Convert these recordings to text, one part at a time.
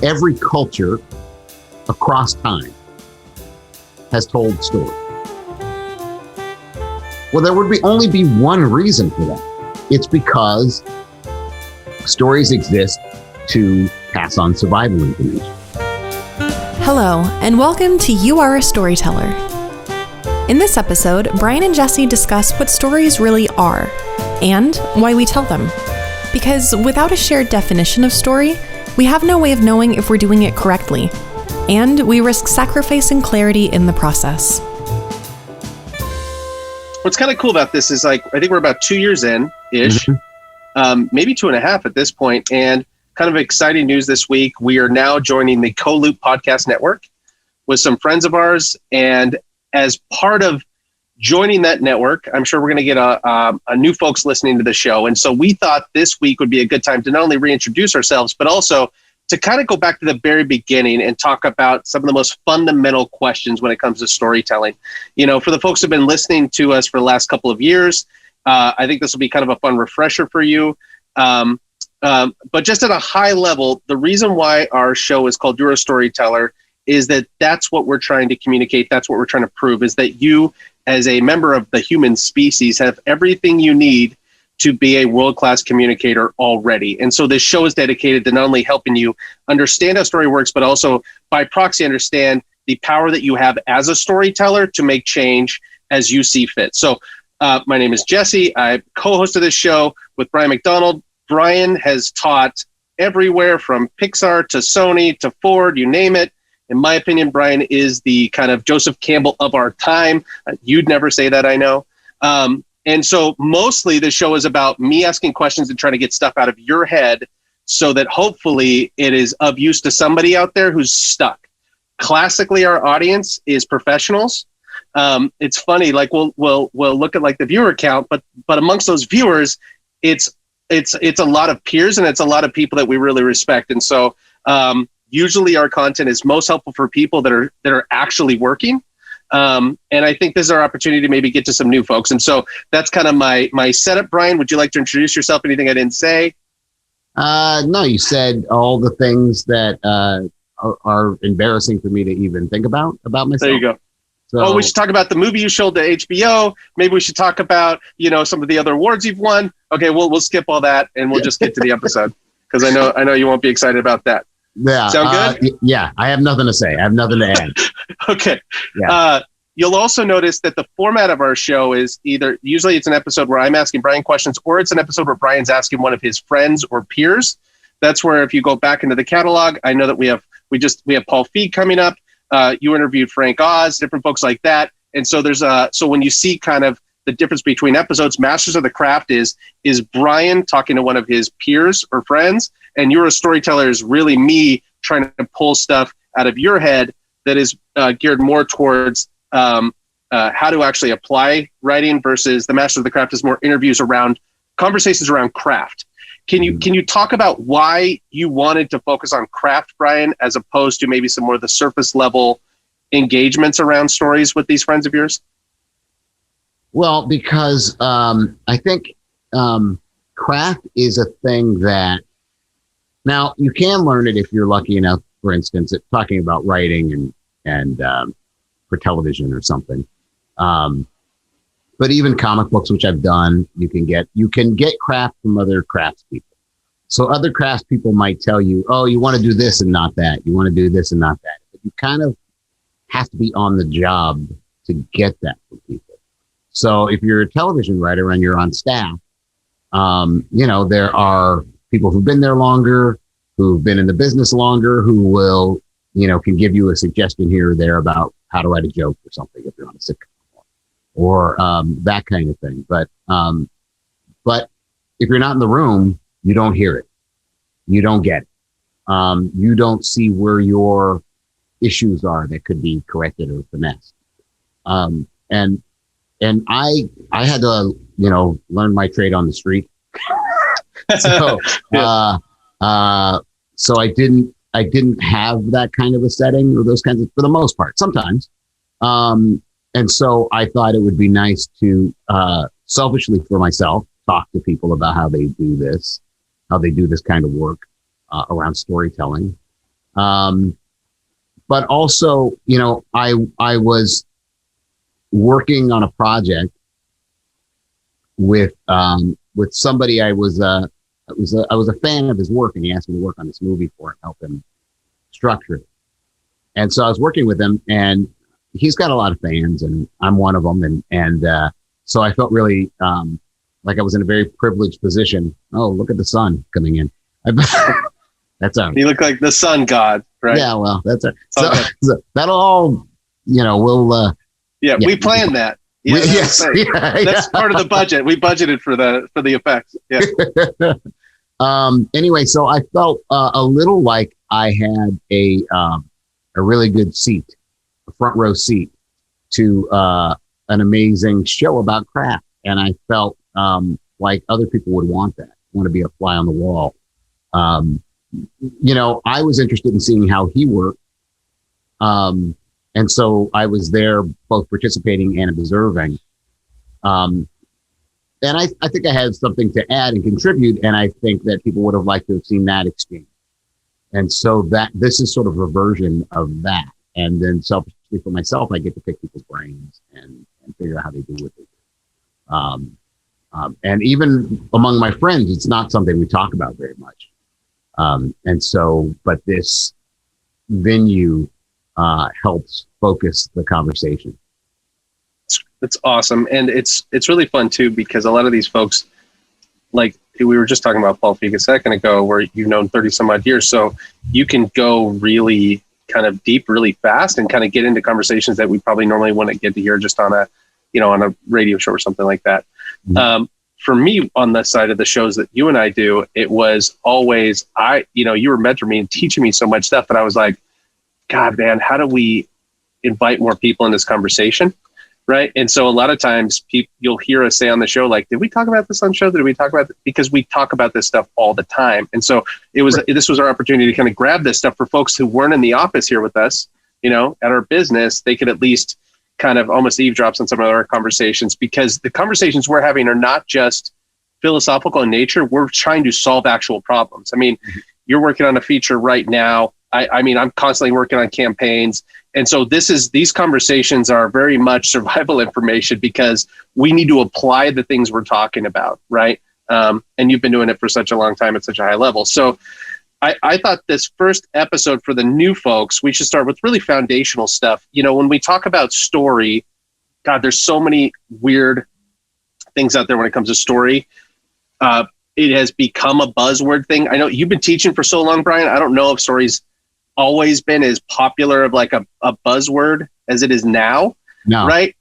every culture across time has told stories. Well, there would only be one reason for that. It's because stories exist to pass on survival information. Hello, and welcome to You Are a Storyteller. In this episode, Brian and Jesse discuss what stories really are and why we tell them. Because without a shared definition of story, we have no way of knowing if we're doing it correctly, and we risk sacrificing clarity in the process. What's kind of cool about this is, I think we're about 2 years in-ish, maybe 2.5 at this point, and kind of exciting news this week. We are now joining the Co-Loop Podcast Network with some friends of ours, and as part of joining that network, I'm sure we're going to get a new folks listening to the show. And so we thought this week would be a good time to not only reintroduce ourselves, but also to kind of go back to the very beginning and talk about some of the most fundamental questions when it comes to storytelling. You know, for the folks who've been listening to us for the last couple of years, I think this will be kind of a fun refresher for you. But just at a high level, the reason why our show is called You're a Storyteller is that that's what we're trying to communicate. That's what we're trying to prove, is that you, as a member of the human species, have everything you need to be a world-class communicator already. And so this show is dedicated to not only helping you understand how story works, but also by proxy understand the power that you have as a storyteller to make change as you see fit. So my name is Jesse. I'm co-host of this show with Brian McDonald. Brian has taught everywhere from Pixar to Sony to Ford, you name it. In my opinion, Brian is the kind of Joseph Campbell of our time. You'd never say that, I know. And so mostly the show is about me asking questions and trying to get stuff out of your head so that hopefully it is of use to somebody out there who's stuck. Classically, our audience is professionals. It's funny, like we'll look at like the viewer count, but amongst those viewers, it's a lot of peers and it's a lot of people that we really respect. And so usually our content is most helpful for people that are actually working. And I think this is our opportunity to maybe get to some new folks. And so that's kind of my setup. Brian, would you like to introduce yourself? Anything I didn't say? No, you said all the things that are embarrassing for me to even think about myself. There you go. So, we should talk about the movie you showed to HBO. Maybe we should talk about, some of the other awards you've won. Okay, we'll skip all that and we'll just get to the episode because I know you won't be excited about that. Yeah. Sound good? Yeah, I have nothing to say. I have nothing to add. Okay. Yeah. You'll also notice that the format of our show is usually it's an episode where I'm asking Brian questions, or it's an episode where Brian's asking one of his friends or peers. That's where, if you go back into the catalog, I know that we have Paul Feig coming up. You interviewed Frank Oz, different folks like that. And so so when you see kind of the difference between episodes, Masters of the Craft is Brian talking to one of his peers or friends, and You're a Storyteller is really me trying to pull stuff out of your head that is geared more towards how to actually apply writing, versus the Masters of the Craft is more interviews around conversations around craft. Can you talk about why you wanted to focus on craft, Brian, as opposed to maybe some more of the surface level engagements around stories with these friends of yours? Well, because I think craft is a thing that, now you can learn it if you're lucky enough, for instance, at talking about writing and for television or something. But even comic books, which I've done, you can get craft from other craftspeople. So other craftspeople might tell you, oh, you want to do this and not that. You want to do this and not that. But you kind of have to be on the job to get that from people. So if you're a television writer and you're on staff, there are people who've been there longer, who've been in the business longer, who will, can give you a suggestion here or there about how to write a joke or something if you're on a sitcom, or that kind of thing. But if you're not in the room, you don't hear it. You don't get it. You don't see where your issues are that could be corrected or finessed. And I had to, learn my trade on the street. So I didn't have that kind of a setting or those kinds of, for the most part, sometimes. And so I thought it would be nice to, selfishly for myself, talk to people about how they do this kind of work around storytelling. But also, I was working on a project with somebody I was a fan of his work, and he asked me to work on this movie for him, help him structure it. And so I was working with him, and he's got a lot of fans, and I'm one of them. And so I felt really like I was in a very privileged position. Oh, look at the sun coming in. That's You look like the sun god, right? Yeah, well, that's it. Okay. So that'll all, we'll. We planned that. Yeah, yes, that's part of the budget. We budgeted for the effects. Yeah. Anyway, so I felt a little like I had a really good seat, a front row seat to an amazing show about craft, and I felt like other people would want to be a fly on the wall. I was interested in seeing how he worked. And so I was there both participating and observing. And I think I had something to add and contribute. And I think that people would have liked to have seen that exchange. And so this is sort of a version of that. And then selfishly for myself, I get to pick people's brains and figure out how they do what they do. And even among my friends, it's not something we talk about very much. But this venue helps focus the conversation. It's awesome. And it's really fun too, because a lot of these folks, like we were just talking about Paul Feig a second ago, where you've known 30 some odd years. So you can go really kind of deep, really fast, and kind of get into conversations that we probably normally wouldn't get to hear just on a radio show or something like that. Mm-hmm. For me, on the side of the shows that you and I do, it was always, you were mentoring me and teaching me so much stuff, but I was like, God, man, how do we invite more people in this conversation? Right. And so a lot of times you'll hear us say on the show, like, did we talk about this on the show? Did we talk about it? Because we talk about this stuff all the time. And so this was our opportunity to kind of grab this stuff for folks who weren't in the office here with us, at our business. They could at least kind of almost eavesdrop on some of our conversations, because the conversations we're having are not just philosophical in nature. We're trying to solve actual problems. I mean, you're working on a feature right now. I'm constantly working on campaigns. And so these conversations are very much survival information, because we need to apply the things we're talking about. Right. And you've been doing it for such a long time at such a high level. So I thought this first episode for the new folks, we should start with really foundational stuff. When we talk about story, God, there's so many weird things out there when it comes to story. It has become a buzzword thing. I know you've been teaching for so long, Brian. I don't know if story's always been as popular of like a buzzword as it is now. No. Right?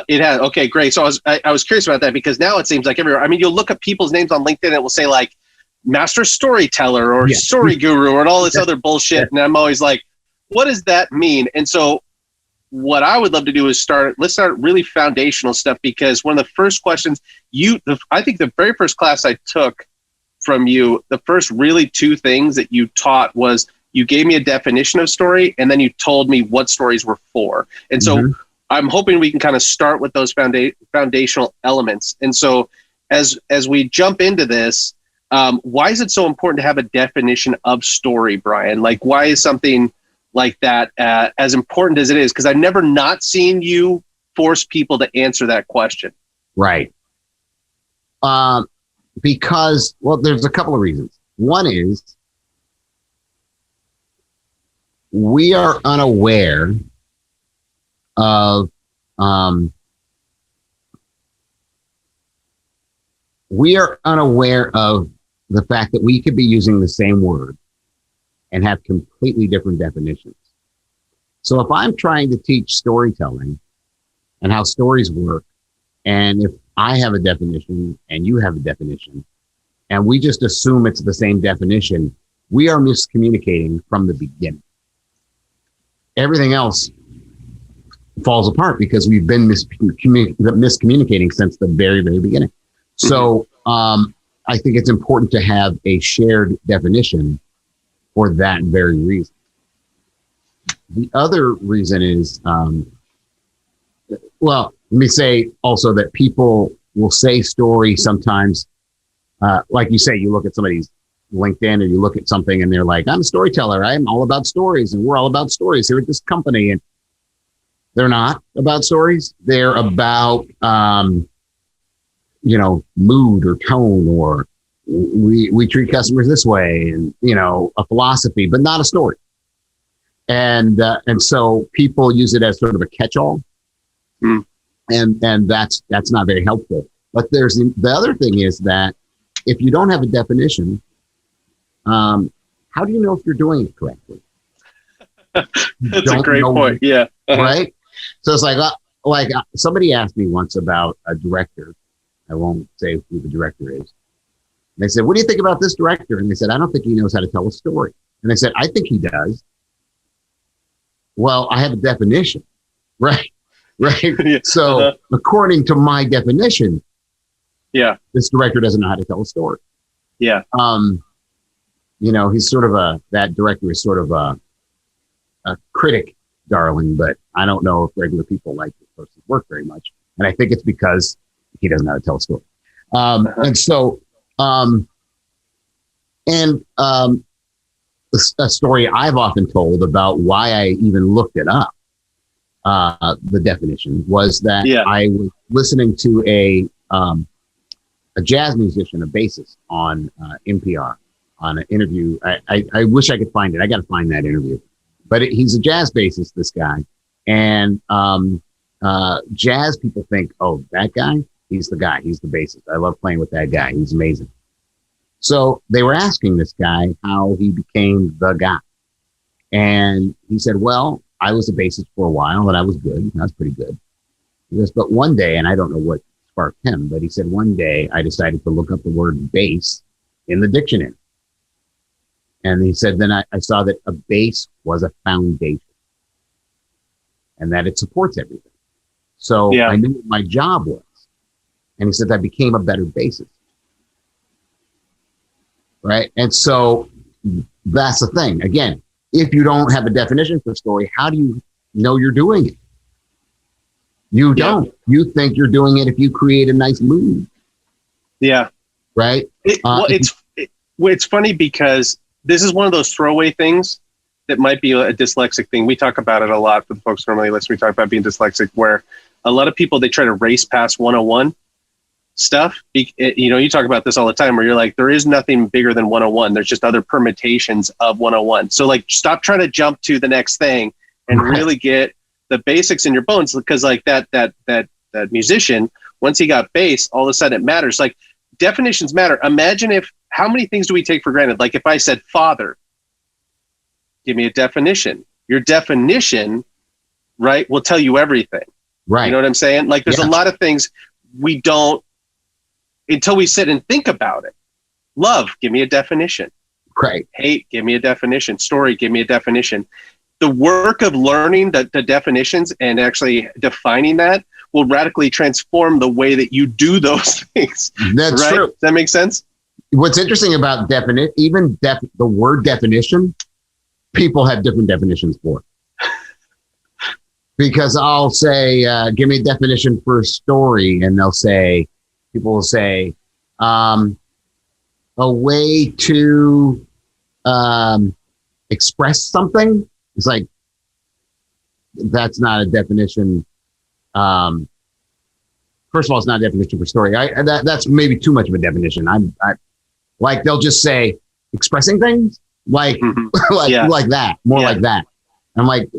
It has. Okay, great. So I was curious about that, because now it seems like everywhere. I mean, you'll look at people's names on LinkedIn and it will say like master storyteller or story guru or all this other bullshit. And I'm always like, what does that mean? And so what I would love to do is let's start really foundational stuff, because one of the first questions I think the very first class I took from you, the first really two things that you taught was you gave me a definition of story, and then you told me what stories were for. And so I'm hoping we can kind of start with those foundational elements. And so as we jump into this, why is it so important to have a definition of story, Brian? Like, why is something like that as important as it is? Because I've never not seen you force people to answer that question. Right. Because, well, there's a couple of reasons. One is we are unaware of the fact that we could be using the same word and have completely different definitions. So if I'm trying to teach storytelling and how stories work, and if I have a definition and you have a definition, and we just assume it's the same definition, we are miscommunicating from the beginning. Everything else falls apart because we've been miscommunicating since the very, very beginning. So I think it's important to have a shared definition for that very reason. The other reason is, let me say also that people will say story sometimes, like you say, you look at somebody's LinkedIn or you look at something and they're like, I'm a storyteller. I'm all about stories and we're all about stories here at this company. And they're not about stories. They're about, mood or tone, or we treat customers this way, and, a philosophy, but not a story. And so people use it as sort of a catch-all. Mm. And that's not very helpful. But there's the other thing is that if you don't have a definition, how do you know if you're doing it correctly? That's a great point. Yeah. Uh-huh. Right. So it's like somebody asked me once about a director. I won't say who the director is. And they said, what do you think about this director? And they said, I don't think he knows how to tell a story. And I said, I think he does. Well, I have a definition, right? Right. Yeah. So according to my definition, this director doesn't know how to tell a story. Yeah. He's sort of that director is sort of a critic darling, but I don't know if regular people like this person's work very much. And I think it's because he doesn't know how to tell a story. And so, a story I've often told about why I even looked it up, the definition, was that I was listening to a jazz musician, a bassist on NPR on an interview. I wish I could find it. I got to find that interview. But he's a jazz bassist, this guy. And jazz people think, oh, that guy, he's the guy. He's the bassist. I love playing with that guy. He's amazing. So they were asking this guy how he became the guy. And he said, well, I was a bassist for a while and I was good. I was pretty good. He goes, but one day, and I don't know what sparked him, but he said, one day I decided to look up the word bass in the dictionary. And he said, then I saw that a base was a foundation and that it supports everything. So I knew what my job was. And he said, I became a better bassist. Right. And so that's the thing. Again, if you don't have a definition for story, how do you know you're doing it? You don't. You think you're doing it if you create a nice mood. Yeah. Right. It's funny because this is one of those throwaway things that might be a dyslexic thing. We talk about it a lot for the folks normally listen. We talk about being dyslexic, where a lot of people, they try to race past 101 stuff. You talk about this all the time where you're like, there is nothing bigger than 101. There's just other permutations of 101. So like, stop trying to jump to the next thing and really get the basics in your bones. Because like that musician, once he got bass, all of a sudden it matters. Like definitions matter. Imagine how many things do we take for granted? Like if I said father, give me a definition. Your definition, right, will tell you everything. Right. You know what I'm saying? Like there's a lot of things we don't, until we sit and think about it. Love, give me a definition. Right. Hate, give me a definition. Story, give me a definition. The work of learning the definitions and actually defining that will radically transform the way that you do those things. That's right? true. Does that make sense? What's interesting about the word definition, people have different definitions for it. Because I'll say, give me a definition for a story. And people will say, a way to express something. It's like, that's not a definition. First of all, it's not a definition for story. That's maybe too much of a definition. Like they'll just say expressing things like that, like that. I'm like,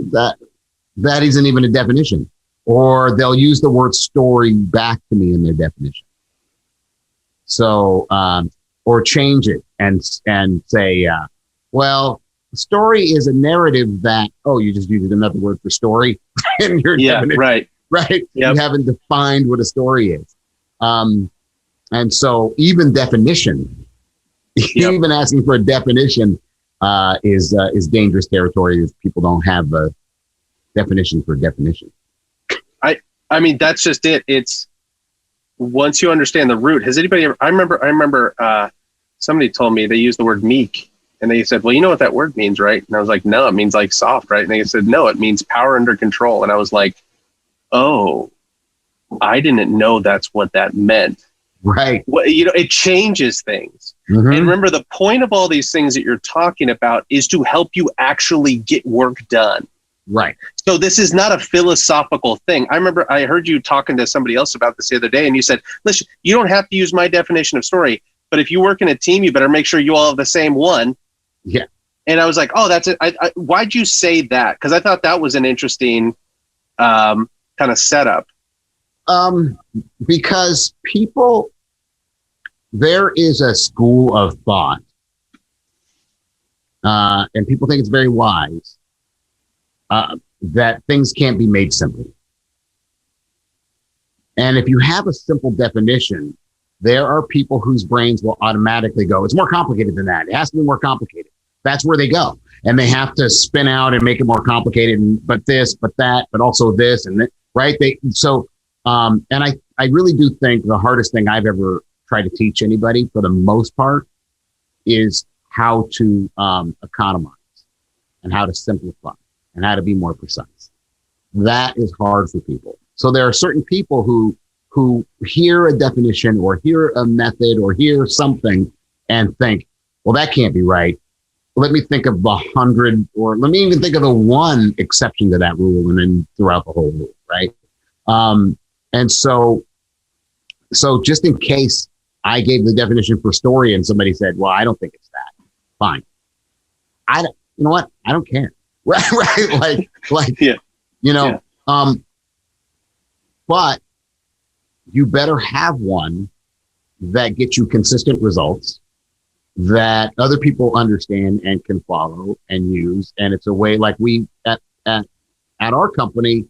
that isn't even a definition. Or they'll use the word story back to me in their definition. So, or change it and say, well, story is a narrative that, you just used another word for story in your definition. Right. Yep. You haven't defined what a story is. And so even definition, even asking for a definition is dangerous territory if people don't have a definition for definition. I mean, that's just it. It's once you understand the root. Has anybody ever, I remember somebody told me they used the word meek and they said, well, you know what that word means, right? And I was like, no, it means like soft, right? And they said, no, it means power under control. And I was like, oh, I didn't know that's what that meant. Right. It changes things. And remember, the point of all these things that you're talking about is to help you actually get work done. Right. So this is not a philosophical thing. I remember I heard you talking to somebody else about this the other day, and you said, listen, you don't have to use my definition of story, but if you work in a team, you better make sure you all have the same one. Yeah. And I was like, oh, that's it. Why'd you say that? Because I thought that was an interesting kind of setup. Because there is a school of thought, and people think it's very wise, that things can't be made simple. And if you have a simple definition, there are people whose brains will automatically go, it's more complicated than that. It has to be more complicated. That's where they go. And they have to spin out and make it more complicated, but this, but that, but also this, and that, right? And I really do think the hardest thing I've ever tried to teach anybody, for the most part, is how to economize and how to simplify and how to be more precise. That is hard for people. So there are certain people who hear a definition or hear a method or hear something and think, well, that can't be right. Let me think of 100, or let me even think of the one exception to that rule, and then throughout the whole rule, right? And so just in case I gave the definition for story and somebody said, well, I don't think it's that, fine. You know what? I don't care. Right. Yeah. But you better have one that gets you consistent results that other people understand and can follow and use. And it's a way, like we at our company,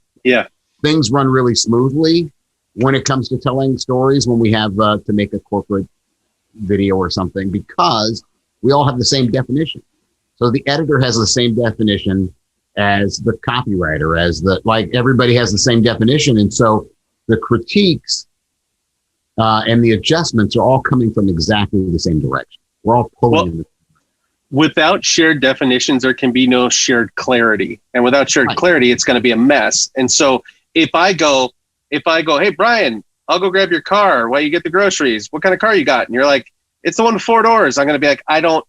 things run really smoothly when it comes to telling stories, when we have to make a corporate video or something, because we all have the same definition. So the editor has the same definition as the copywriter, everybody has the same definition. And so the critiques and the adjustments are all coming from exactly the same direction. We're all pulling. Without shared definitions, there can be no shared clarity. And without shared clarity, it's going to be a mess. And so if I go, hey, Brian, I'll go grab your car while you get the groceries. What kind of car you got? And you're like, it's the one with 4 doors. I'm going to be like,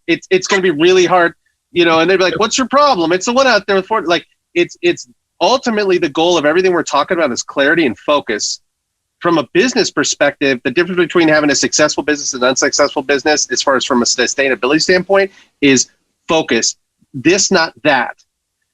it's going to be really hard, and they'd be like, what's your problem? It's the one out there with 4. Like, it's ultimately the goal of everything we're talking about is clarity and focus. From a business perspective, the difference between having a successful business and an unsuccessful business, as far as from a sustainability standpoint, is focus. This, not that.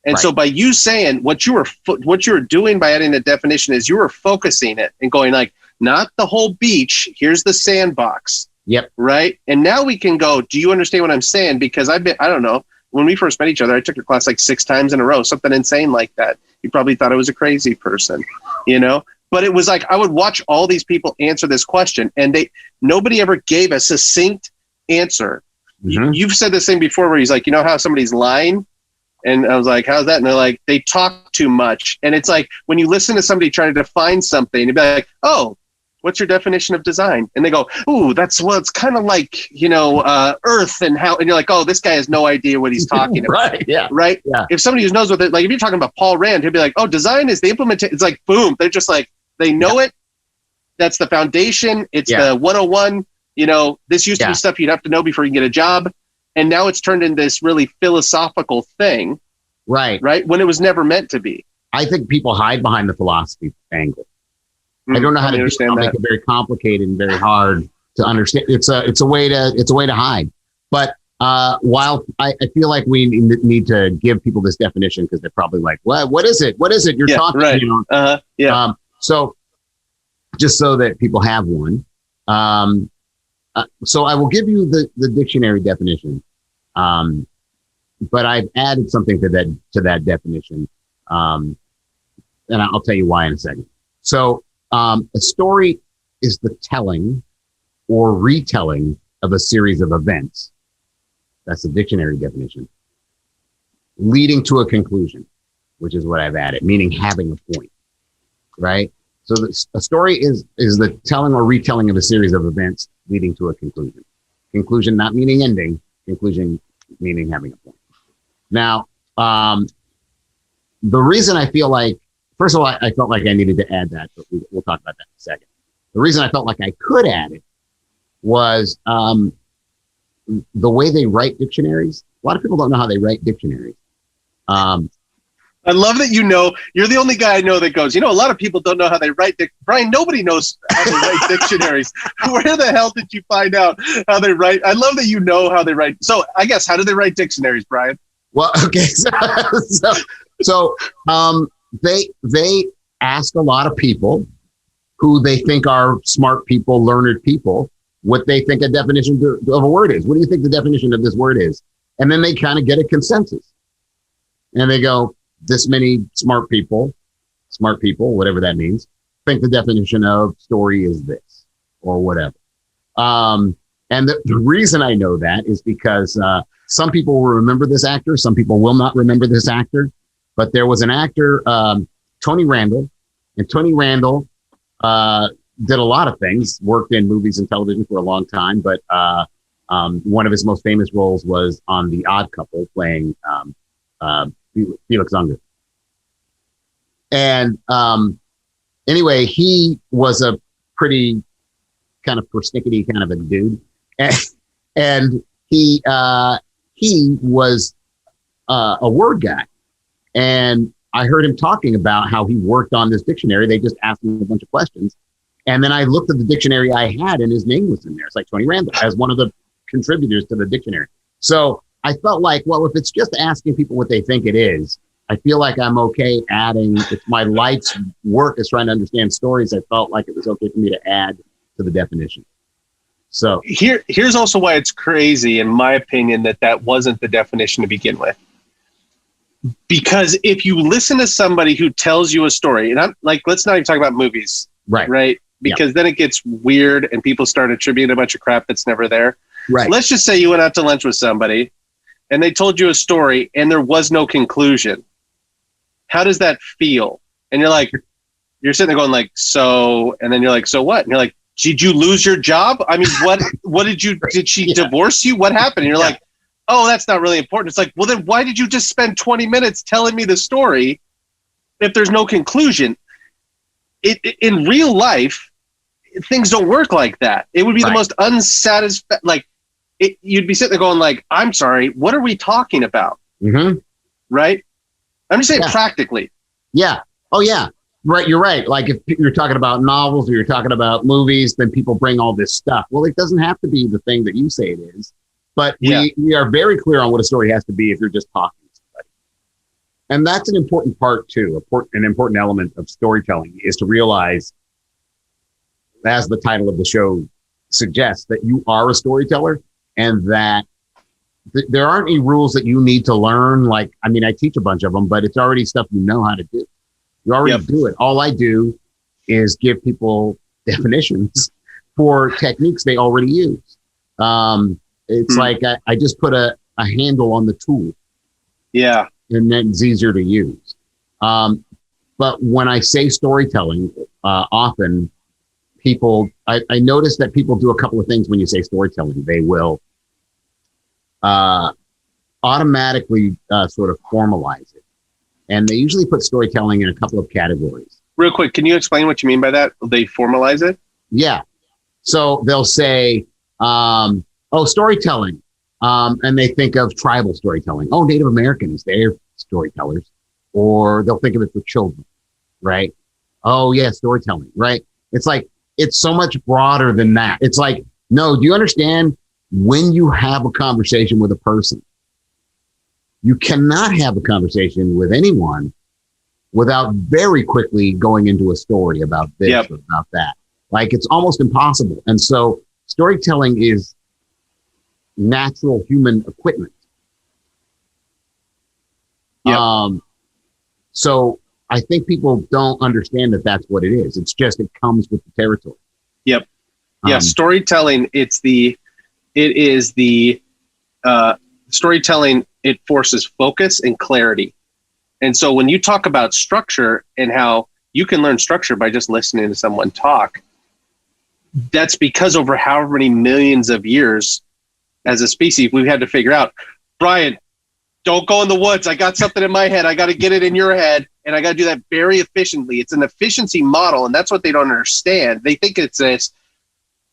And so by you saying what you were doing by adding a definition is you were focusing it and going like, not the whole beach, here's the sandbox. Yep. Right. And now we can go, do you understand what I'm saying? Because I don't know, when we first met each other, I took your class like 6 times in a row, something insane like that. You probably thought I was a crazy person, But it was like, I would watch all these people answer this question, and nobody ever gave a succinct answer. Mm-hmm. You've said this thing before where he's like, how somebody's lying? And I was like, how's that? And they're like, they talk too much. And it's like, when you listen to somebody try to define something, you'd be like, oh, what's your definition of design? And they go, ooh, it's kind of like, earth and how, and you're like, oh, this guy has no idea what he's talking about. Right. Yeah. Right. Yeah. If somebody who knows what if you're talking about Paul Rand, he'll be like, oh, design is the implementation. It's like, boom. They're just like, they know it. That's the foundation. It's the 101. This used to be stuff you'd have to know before you can get a job. And now it's turned into this really philosophical thing. Right. Right. When it was never meant to be. I think people hide behind the philosophy angle. I don't know how to understand that. Make it very complicated and very hard to understand. It's a way to hide. But while I feel like we need to give people this definition, because they're probably like, what is it? What is it you're talking about? Right. So just so that people have one. So I will give you the dictionary definition. But I've added something to that definition. And I'll tell you why in a second. So a story is the telling or retelling of a series of events. That's the dictionary definition. Leading to a conclusion, which is what I've added, meaning having a point, right? So a story is the telling or retelling of a series of events leading to a conclusion. Conclusion not meaning ending, conclusion meaning having a point. Now, the reason I feel like, first of all, I felt like I needed to add that, but we'll talk about that in a second. The reason I felt like I could add it was the way they write dictionaries. A lot of people don't know how they write dictionaries. I love that you're the only guy I know that goes, a lot of people don't know how they write. Brian, nobody knows how they write dictionaries. Where the hell did you find out how they write? I love that you know how they write. So I guess, how do they write dictionaries, Brian? Well, okay. So they ask a lot of people who they think are smart people, learned people, what they think a definition of a word is. What do you think the definition of this word is? And then they kind of get a consensus. And they go, this many smart people, whatever that means, think the definition of story is this or whatever. And the reason I know that is because some people will remember this actor. Some people will not remember this actor. But there was an actor, Tony Randall. And Tony Randall did a lot of things, worked in movies and television for a long time. But one of his most famous roles was on The Odd Couple, playing Felix Unger. And anyway, he was a pretty kind of persnickety kind of a dude. And he was a word guy. And I heard him talking about how he worked on this dictionary. They just asked him a bunch of questions. And then I looked at the dictionary I had, and his name was in there. It's like Tony Randall as one of the contributors to the dictionary. So I felt like, well, if it's just asking people what they think it is, I feel like I'm okay adding, if my life's work is trying to understand stories, I felt like it was okay for me to add to the definition. So here's also why it's crazy, in my opinion, that wasn't the definition to begin with. Because if you listen to somebody who tells you a story, and I'm like, let's not even talk about movies, right? Because then it gets weird and people start attributing a bunch of crap that's never there. Right. Let's just say you went out to lunch with somebody and they told you a story and there was no conclusion. How does that feel? And you're sitting there going like, so, and then you're like, so what? And you're like, did you lose your job? I mean, what did she divorce you? What happened? And you're like, oh, that's not really important. It's like, well, then why did you just spend 20 minutes telling me the story if there's no conclusion? In real life, things don't work like that. It would be the most unsatisfying. You'd be sitting there going like, I'm sorry, what are we talking about? Mm-hmm. Right? I'm just saying practically. Yeah. Oh, yeah. Right. You're right. Like if you're talking about novels or you're talking about movies, then people bring all this stuff. Well, it doesn't have to be the thing that you say it is. But we are very clear on what a story has to be if you're just talking to somebody. And that's an important part, too. An important element of storytelling is to realize, as the title of the show suggests, that you are a storyteller and that there aren't any rules that you need to learn. Like, I mean, I teach a bunch of them, but it's already stuff you know how to do. You already do it. All I do is give people definitions for techniques they already use. It's like I just put a handle on the tool. Yeah. And then it's easier to use. But when I say storytelling, often people, I notice that people do a couple of things when you say storytelling. They will automatically sort of formalize it. And they usually put storytelling in a couple of categories. Real quick, can you explain what you mean by that? They formalize it? Yeah. So they'll say, storytelling. And they think of tribal storytelling. Oh, Native Americans, they're storytellers. Or they'll think of it for children, right? Oh, yeah, storytelling, right? It's like, it's so much broader than that. It's like, no, do you understand when you have a conversation with a person, you cannot have a conversation with anyone without very quickly going into a story about this or about that. Like, it's almost impossible. And so storytelling is natural human equipment. So I think people don't understand that that's what it is. It's just, it comes with the territory. Yep. Yeah. Storytelling. Storytelling. It forces focus and clarity. And so when you talk about structure and how you can learn structure by just listening to someone talk, that's because over however many millions of years as a species, we've had to figure out, Brian, don't go in the woods. I got something in my head. I got to get it in your head. And I got to do that very efficiently. It's an efficiency model. And that's what they don't understand. They think it's this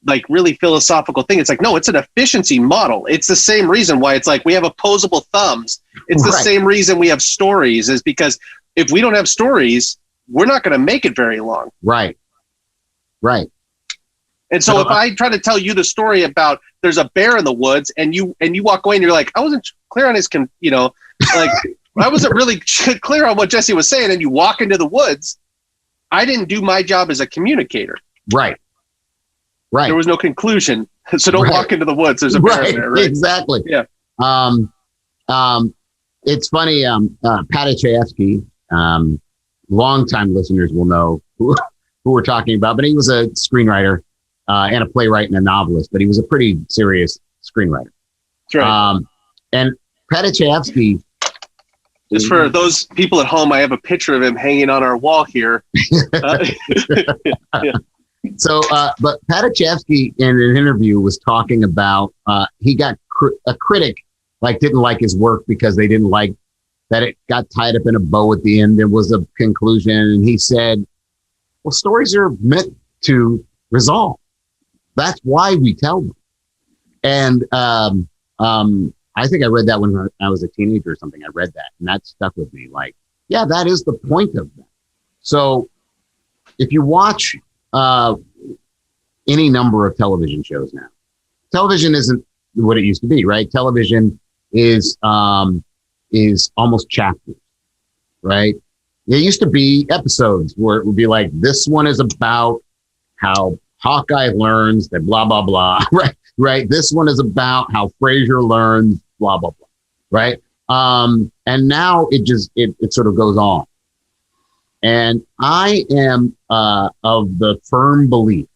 like really philosophical thing. It's like, no, it's an efficiency model. It's the same reason why it's like we have opposable thumbs. It's the same reason we have stories, is because if we don't have stories, we're not going to make it very long. Right. And so if I try to tell you the story about there's a bear in the woods and you walk away and you're like, I wasn't clear on his, like I wasn't really clear on what Jesse was saying, and you walk into the woods, I didn't do my job as a communicator. Right. There was no conclusion. So don't walk into the woods. There's a bear in there. Right? Exactly. Yeah. It's funny. Pat Chayefsky, longtime listeners will know who we're talking about, but he was a screenwriter and a playwright and a novelist, but he was a pretty serious screenwriter. That's right. And Pat Chayefsky, just for those people at home, I have a picture of him hanging on our wall here. Yeah. So, but Pat Chayefsky in an interview was talking about he got a critic didn't like his work because they didn't like that it got tied up in a bow at the end. There was a conclusion, and he said, "Well, stories are meant to resolve. That's why we tell them." And I think I read that when I was a teenager or something. I read that, and that stuck with me. Like, yeah, that is the point of that. So, if you watch any number of television shows now, television isn't what it used to be, right? Television is almost chapters, right? There used to be episodes where it would be like, this one is about how Hawkeye learns that blah, blah, blah, right? This one is about how Frasier learns blah, blah, blah, right? And now it sort of goes on. And I am of the firm belief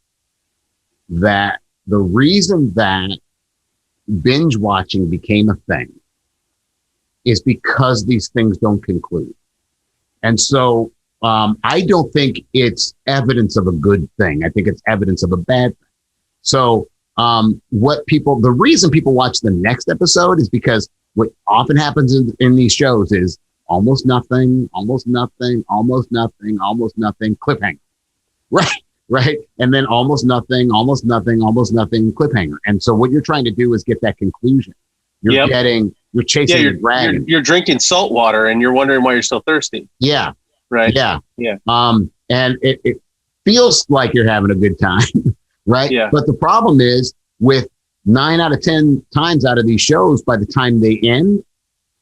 that the reason that binge watching became a thing is because these things don't conclude. And so I don't think it's evidence of a good thing. I think it's evidence of a bad thing. So the reason people watch the next episode is because what often happens in these shows is almost nothing, cliffhanger. Right. And then almost nothing, cliffhanger. And so what you're trying to do is get that conclusion. You're chasing the dragon. You're drinking salt water and you're wondering why you're still thirsty. Yeah. Right. Yeah. And it feels like you're having a good time. Right. Yeah. But the problem is, with 9 out of 10 times out of these shows, by the time they end,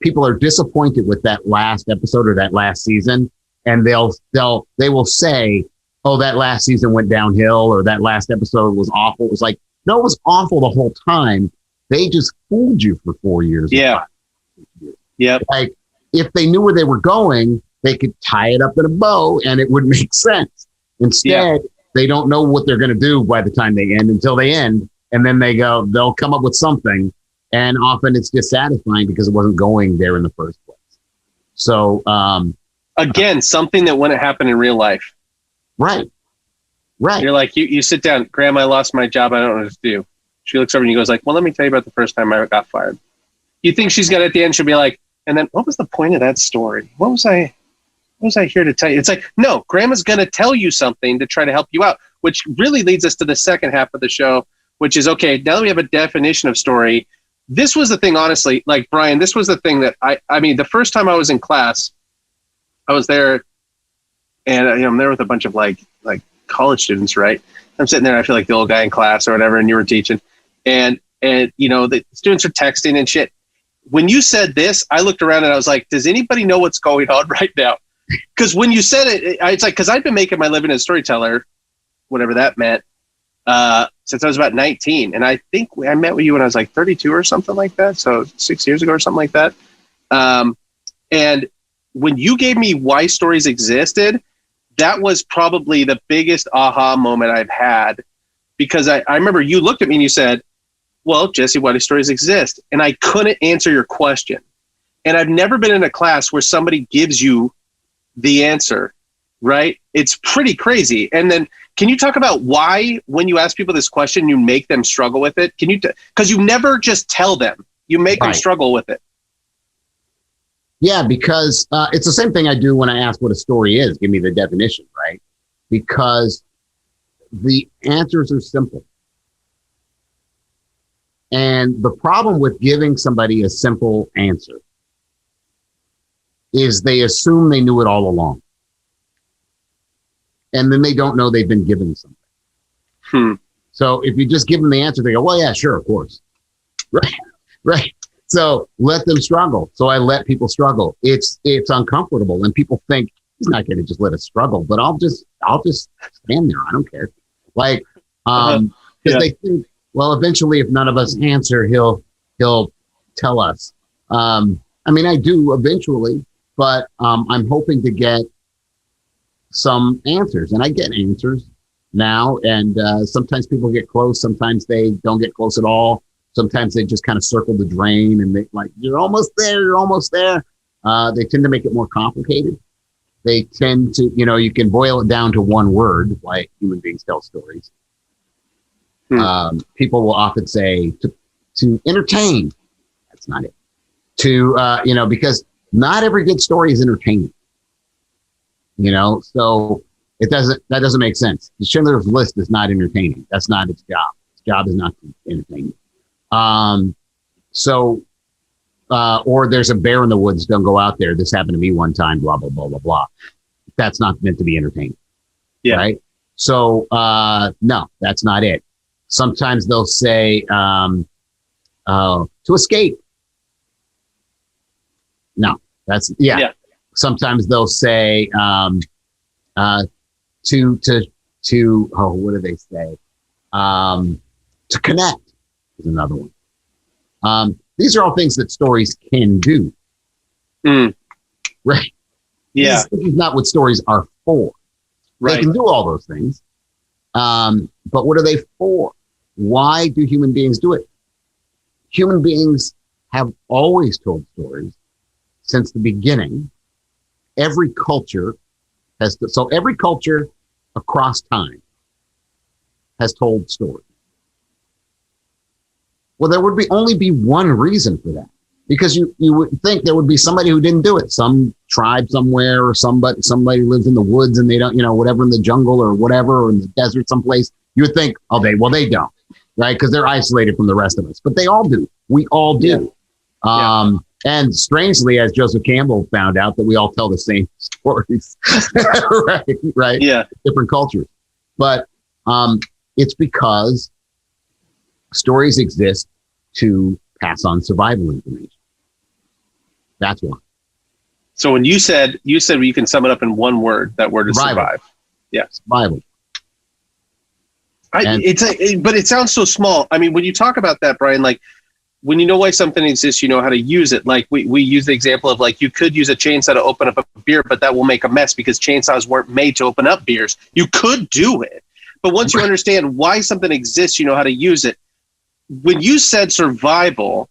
people are disappointed with that last episode or that last season. And they will say, oh, that last season went downhill, or that last episode was awful. It was like, no, it was awful the whole time. They just fooled you for 4 years. Yeah. Yep. Like, if they knew where they were going, they could tie it up in a bow and it would make sense. Instead, they don't know what they're going to do by the time they end until they end. And then they'll come up with something. And often it's dissatisfying because it wasn't going there in the first place. So, again, something that wouldn't happen in real life. Right. You're like, you sit down, Grandma, I lost my job. I don't know what to do. She looks over and you goes like, well, let me tell you about the first time I got fired. You think she's gonna, at the end, she'll be like, and then what was the point of that story? What was I here to tell you? It's like, no, Grandma's going to tell you something to try to help you out, which really leads us to the second half of the show, which is, okay, now that we have a definition of story, this was the thing, honestly, like, Brian, this was the thing that I mean, the first time I was in class, I was there, and I'm there with a bunch of like college students, right? I'm sitting there, I feel like the old guy in class or whatever, and you were teaching, and the students are texting and shit. When you said this, I looked around and I was like, does anybody know what's going on right now? Because when you said it, it's like, because I've been making my living as a storyteller, whatever that meant, since I was about 19. And I think I met with you when I was like 32 or something like that. So 6 years ago or something like that. And when you gave me why stories existed, that was probably the biggest aha moment I've had. Because I remember you looked at me and you said, well, Jesse, why do stories exist? And I couldn't answer your question. And I've never been in a class where somebody gives you the answer, right? It's pretty crazy. And then can you talk about why, when you ask people this question, you make them struggle with it? Can you, because you never just tell them, you make them struggle with it. Yeah, because it's the same thing I do when I ask what a story is. Give me the definition, right? Because the answers are simple. And the problem with giving somebody a simple answer is they assume they knew it all along. And then they don't know they've been given something. So if you just give them the answer, they go, well, yeah, sure, of course. Right. Right. So let them struggle. So I let people struggle. It's uncomfortable. And people think he's not going to just let us struggle, but I'll just stand there. I don't care. Like, because they think, well, eventually if none of us answer, he'll tell us. I mean, I do eventually, but I'm hoping to get some answers, and I get answers now. And sometimes people get close. Sometimes they don't get close at all. Sometimes they just kind of circle the drain and they like, you're almost there. You're almost there. They tend to make it more complicated. They tend to, you can boil it down to one word, like human beings tell stories. People will often say to entertain. That's not it. Because not every good story is entertaining. So that doesn't make sense. The Schindler's List is not entertaining. That's not its job. Its job is not to entertain. Or there's a bear in the woods. Don't go out there. This happened to me one time. Blah blah blah blah blah. That's not meant to be entertaining. Yeah. Right. So no, that's not it. Sometimes they'll say to escape. No, that's yeah. Sometimes they'll say what do they say? To connect is another one. These are all things that stories can do. Right. Yeah. This is not what stories are for. Right. They can do all those things. But what are they for? Why do human beings do it? Human beings have always told stories since the beginning. Every culture every culture across time has told stories. Well, there would only be one reason for that, because you would think there would be somebody who didn't do it, some tribe somewhere, or somebody lives in the woods and they don't, whatever, in the jungle or whatever, or in the desert someplace. You would think, they don't, right? Because they're isolated from the rest of us, but they all do. We all do. Yeah. And strangely, as Joseph Campbell found out, that we all tell the same stories, right? Yeah, different cultures, but it's because stories exist to pass on survival information. That's why. So when you said you can sum it up in one word, that word is survive. Yeah, survival. But it sounds so small. I mean, when you talk about that, Brian, like when you know why something exists, you know how to use it. Like we use the example of like you could use a chainsaw to open up a beer, but that will make a mess because chainsaws weren't made to open up beers. You could do it, but once you understand why something exists, you know how to use it. When you said survival,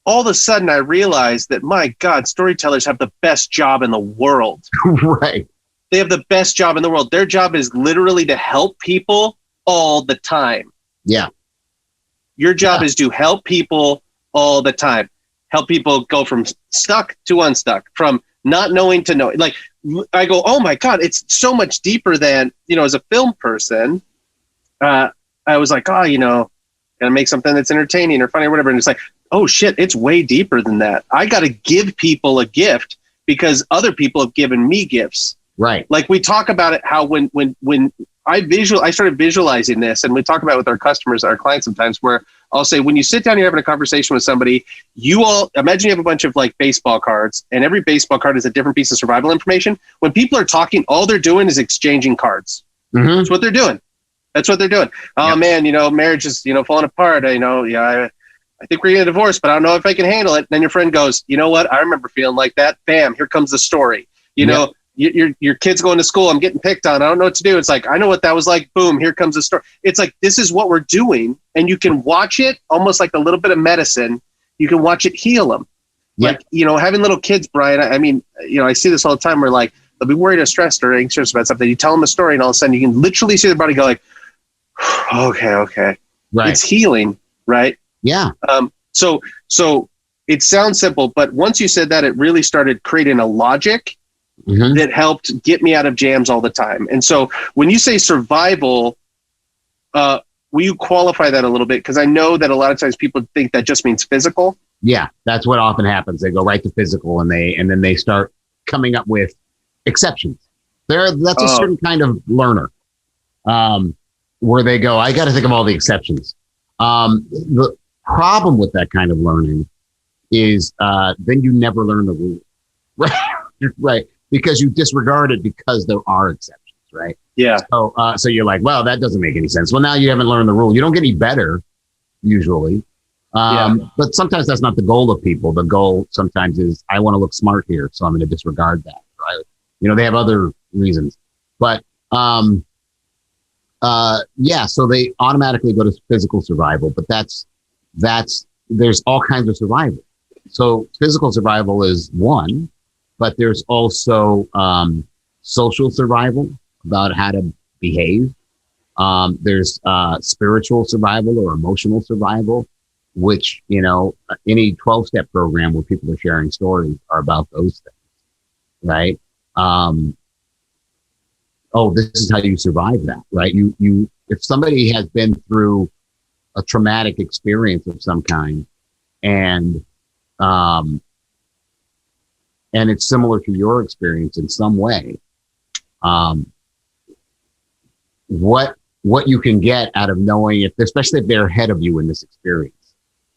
all of a sudden I realized that, my God, storytellers have the best job in the world. Right. They have the best job in the world. Their job is literally to help people all the time. Yeah. Your job is to help people all the time. Help people go from stuck to unstuck, from not knowing to knowing. Like I go, oh my God, it's so much deeper than, as a film person, I was like, gonna make something that's entertaining or funny or whatever. And it's like, oh shit, it's way deeper than that. I got to give people a gift because other people have given me gifts. Right. Like we talk about it, how when I started visualizing this, and we talk about it with our customers, our clients sometimes, where I'll say, when you sit down, you're having a conversation with somebody, you all imagine you have a bunch of like baseball cards, and every baseball card is a different piece of survival information. When people are talking, all they're doing is exchanging cards. Mm-hmm. That's what they're doing. Oh man, marriage is, falling apart. I think we're getting a divorce, but I don't know if I can handle it. And then your friend goes, you know what? I remember feeling like that. Bam, here comes the story. Your kid's going to school. I'm getting picked on. I don't know what to do. It's like, I know what that was like. Boom, here comes the story. It's like, this is what we're doing. And you can watch it almost like a little bit of medicine. You can watch it heal them. Yep. Like, having little kids, Brian, I mean, I see this all the time where like, they'll be worried or stressed or anxious about something. You tell them a story and all of a sudden you can literally see their body go like, okay. Right. It's healing. Right. Yeah. So it sounds simple, but once you said that, it really started creating a logic that helped get me out of jams all the time. And so when you say survival, will you qualify that a little bit? Because I know that a lot of times people think that just means physical. Yeah, that's what often happens. They go right to physical, and then they start coming up with exceptions. That's a certain kind of learner, where they go, I got to think of all the exceptions. The problem with that kind of learning is then you never learn the rule, right? Right, because you disregard it because there are exceptions, right? Yeah. So you're like, well, that doesn't make any sense. Well, now you haven't learned the rule. You don't get any better usually. But sometimes that's not the goal of people. The goal sometimes is I want to look smart here, so I'm going to disregard that. Right? They have other reasons, but so they automatically go to physical survival. But there's all kinds of survival. So physical survival is one, but there's also social survival about how to behave. There's spiritual survival or emotional survival, which, any 12-step program where people are sharing stories are about those things, right? This is how you survive that, right? If somebody has been through a traumatic experience of some kind and it's similar to your experience in some way, what you can get out of knowing it, especially if they're ahead of you in this experience,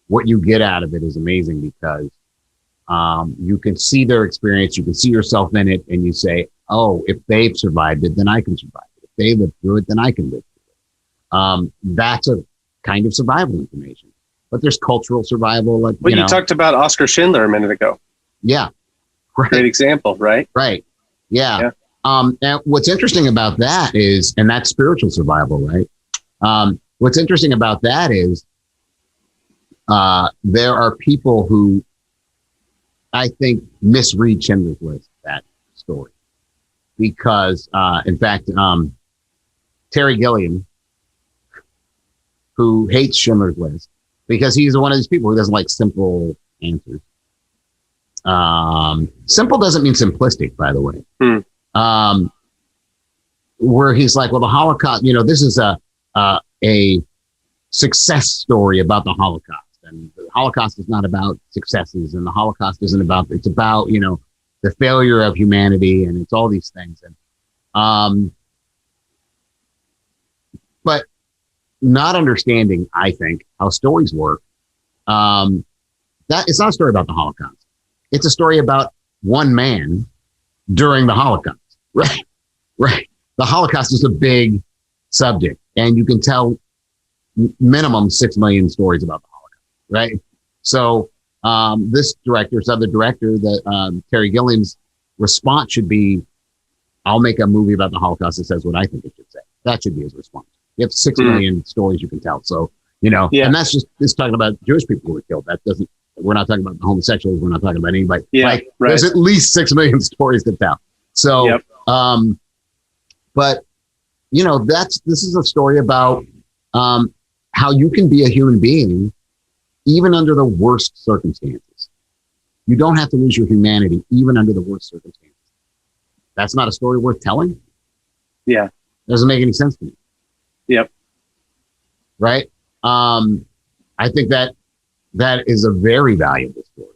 what you get out of it is amazing because you can see their experience, you can see yourself in it, and you say, oh, if they've survived it, then I can survive it. If they lived through it, then I can live through it. That's a kind of survival information. But there's cultural survival. Like, you talked about Oscar Schindler a minute ago. Yeah. Right. Great example, right? Right. Yeah. And what's interesting about that is, and that's spiritual survival, right? What's interesting about that is there are people who I think misread Schindler's List, that story. Because, in fact, Terry Gilliam, who hates Schindler's List, because he's one of these people who doesn't like simple answers. Simple doesn't mean simplistic, by the way. Where he's like, well, the Holocaust, this is a success story about the Holocaust. And the Holocaust is not about successes, and the Holocaust isn't about, it's about, the failure of humanity, and it's all these things. And, but not understanding, I think, how stories work, that it's not a story about the Holocaust. It's a story about one man during the Holocaust, right? Right. The Holocaust is a big subject, and you can tell minimum 6 million stories about the Holocaust, right? So this other director, Terry Gilliam's response should be, I'll make a movie about the Holocaust that says what I think it should say. That should be his response. You have 6 million stories you can tell. So, and that's just talking about Jewish people who were killed. That doesn't, we're not talking about the homosexuals. We're not talking about anybody. There's at least 6 million stories to tell. So, but this is a story about how you can be a human being even under the worst circumstances. You don't have to lose your humanity even under the worst circumstances. That's not a story worth telling. Yeah. Doesn't make any sense to me. Yep. Right. I think that is a very valuable story.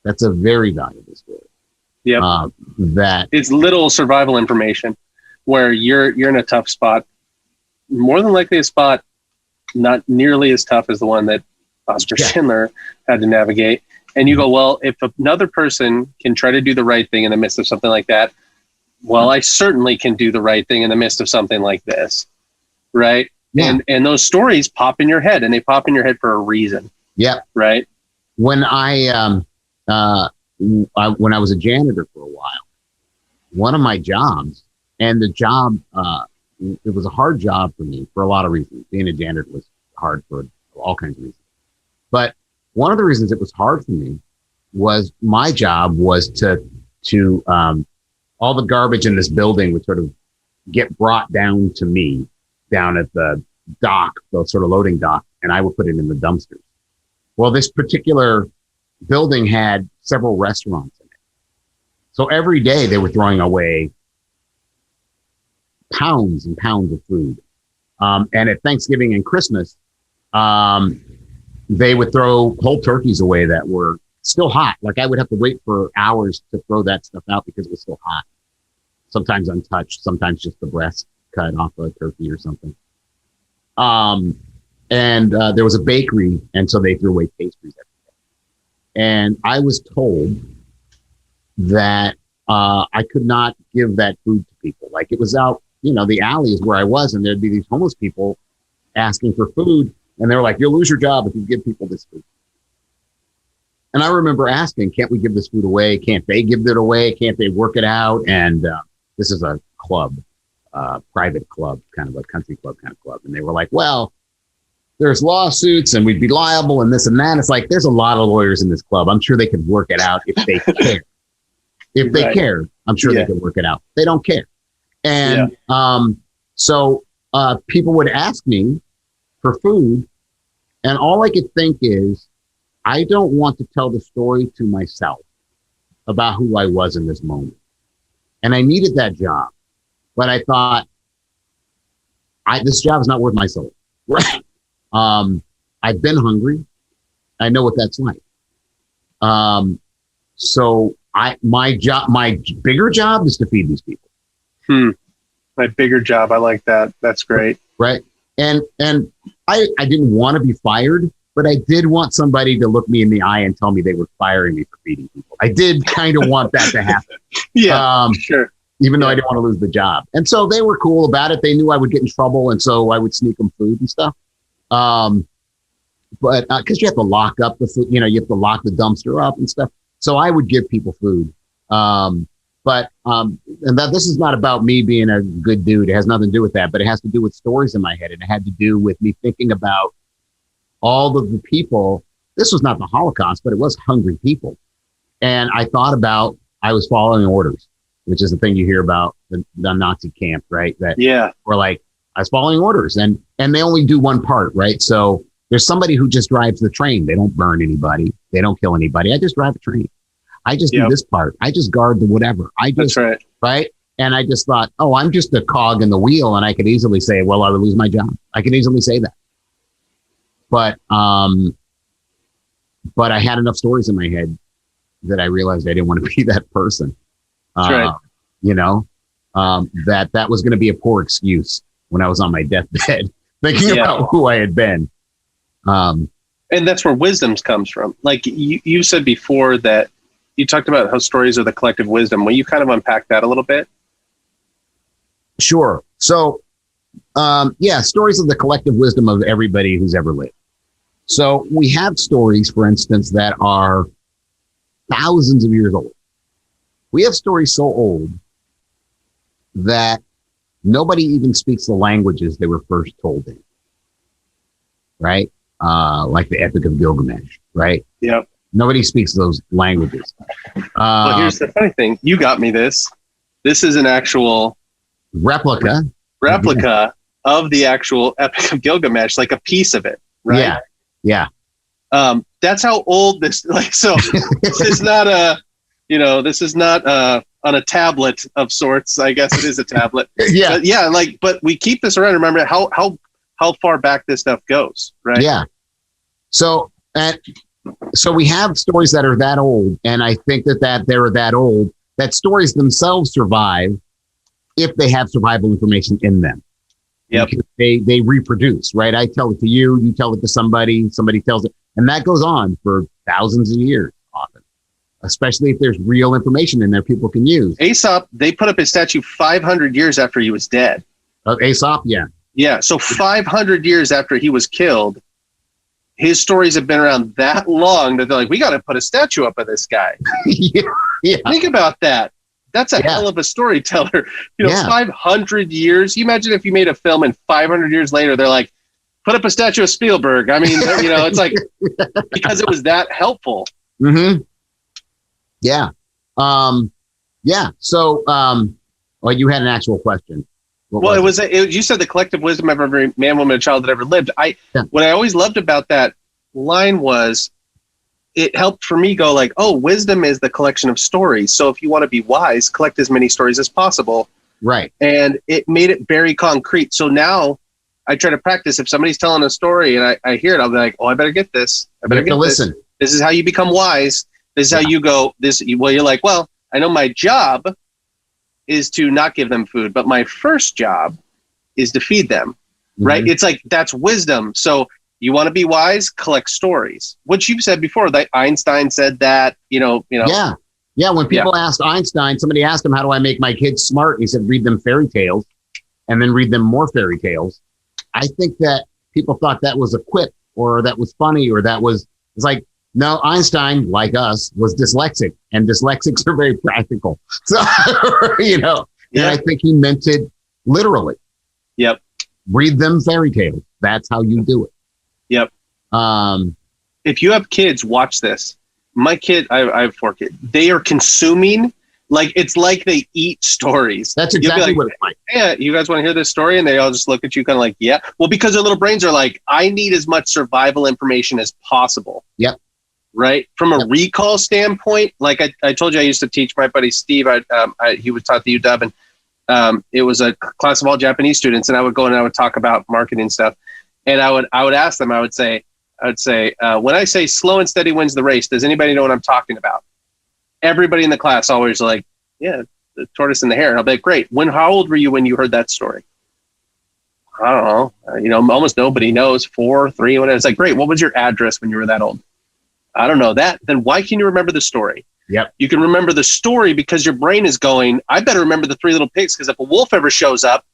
That's a very valuable story. Yep. That it's little survival information where you're in a tough spot, more than likely a spot not nearly as tough as the one that Oscar Schindler had to navigate. And you go, well, if another person can try to do the right thing in the midst of something like that, well, I certainly can do the right thing in the midst of something like this. Right. Yeah. And those stories pop in your head, and they pop in your head for a reason. Yeah. Right. When I was a janitor for a while, one of my jobs, and the job, it was a hard job for me for a lot of reasons. Being a janitor was hard for all kinds of reasons. But one of the reasons it was hard for me was my job was to all the garbage in this building would sort of get brought down to me down at the dock, the sort of loading dock, and I would put it in the dumpsters. Well, this particular building had several restaurants in it. So every day they were throwing away pounds and pounds of food. And at Thanksgiving and Christmas, they would throw whole turkeys away that were still hot. Like I would have to wait for hours to throw that stuff out because it was still hot. Sometimes untouched, sometimes just the breast cut off a turkey or something. And there was a bakery, and so they threw away pastries every day. And I was told that I could not give that food to people. Like it was out, the alleys where I was, and there'd be these homeless people asking for food. And they were like, you'll lose your job if you give people this food. And I remember asking, can't we give this food away? Can't they give it away? Can't they work it out? And this is a club, private club, kind of a country club kind of club. And they were like, well, there's lawsuits and we'd be liable and this and that. It's like, there's a lot of lawyers in this club. I'm sure they could work it out if they care. If they cared, I'm sure they could work it out. They don't care. And so people would ask me for food. And all I could think is, I don't want to tell the story to myself about who I was in this moment. And I needed that job. But I thought, this job is not worth my soul. Right? I've been hungry. I know what that's like. So my bigger job is to feed these people. My bigger job. I like that. That's great. Right. And I didn't want to be fired, but I did want somebody to look me in the eye and tell me they were firing me for feeding people. I did kind of want that to happen. Sure. Even though I didn't want to lose the job. And so they were cool about it. They knew I would get in trouble. And so I would sneak them food and stuff. But because you have to lock up the food, you have to lock the dumpster up and stuff. So I would give people food. And this is not about me being a good dude. It has nothing to do with that, but it has to do with stories in my head. And it had to do with me thinking about all of the people. This was not the Holocaust, but it was hungry people. And I thought about, I was following orders, which is the thing you hear about the Nazi camp, right? Or like, I was following orders and they only do one part, right? So there's somebody who just drives the train. They don't burn anybody. They don't kill anybody. I just drive a train. I just do this part. I just guard the whatever. That's right. Right. And I just thought, I'm just a cog in the wheel. And I could easily say, well, I would lose my job. I could easily say that. But I had enough stories in my head that I realized I didn't want to be that person. That's right. That was going to be a poor excuse when I was on my deathbed, thinking about who I had been. And that's where wisdom comes from. Like you said before that you talked about how stories are the collective wisdom. Will you kind of unpack that a little bit? Sure. So, stories of the collective wisdom of everybody who's ever lived. So we have stories, for instance, that are thousands of years old. We have stories so old that nobody even speaks the languages they were first told in. Right? Like the Epic of Gilgamesh, right? Yep. Nobody speaks those languages. Well, here's the funny thing. You got me this. This is an actual replica of the actual Epic of Gilgamesh, like a piece of it, right? Yeah. That's how old this. So this is not on a tablet of sorts. I guess it is a tablet. But we keep this around. Remember how far back this stuff goes, right? Yeah. So we have stories that are that old, and I think that they're that old, that stories themselves survive if they have survival information in them. Yep. They reproduce, right? I tell it to you, you tell it to somebody tells it, and that goes on for thousands of years often, especially if there's real information in there people can use. Aesop, they put up his statue 500 years after he was dead. Aesop, yeah. Yeah, so 500 years after he was killed, his stories have been around that long that they're like, we got to put a statue up of this guy. Yeah. Think about that. That's a hell of a storyteller. 500 years. You imagine if you made a film and 500 years later, they're like, put up a statue of Spielberg. I mean, it's like, because it was that helpful. Mm-hmm. Yeah. So, you had an actual question. You said the collective wisdom of every man, woman, and child that ever lived. What I always loved about that line was it helped for me go like, oh, wisdom is the collection of stories. So if you want to be wise, collect as many stories as possible. Right. And it made it very concrete. So now I try to practice. If somebody's telling a story and I hear it, I'll be like, oh, I better get this. I better get this. Listen. This is how you become wise. This is how you go. Well, you're like, well, I know my job is to not give them food, but my first job is to feed them, right? It's like, that's wisdom. So you want to be wise, collect stories. What you've said before, that Einstein said that, Yeah. Yeah. When people asked Einstein, somebody asked him, how do I make my kids smart? And he said, read them fairy tales and then read them more fairy tales. I think that people thought that was a quip or that was funny or it's like, no, Einstein, like us, was dyslexic, and dyslexics are very practical. So, and I think he meant it literally. Yep. Read them fairy tales. That's how you do it. Yep. If you have kids, watch this. My kid, I have 4 kids. They are consuming, it's like they eat stories. That's exactly what it's like. Yeah, you guys want to hear this story? And they all just look at you kind of like, yeah. Well, because their little brains are like, I need as much survival information as possible. Yep. Right. From a recall standpoint, like I told you, I used to teach my buddy Steve. He was taught the UW, and it was a class of all Japanese students. And I would go and I would talk about marketing stuff. And I would ask them, I would say, when I say slow and steady wins the race, does anybody know what I'm talking about? Everybody in the class always like, yeah, the tortoise and the hare. And I'll be like, great. How old were you when you heard that story? I don't know. Almost nobody knows. 4, 3, whatever. It's like, great. What was your address when you were that old? I don't know that. Then why can you remember the story? Yep. You can remember the story because your brain is going, I better remember the 3 little pigs because if a wolf ever shows up.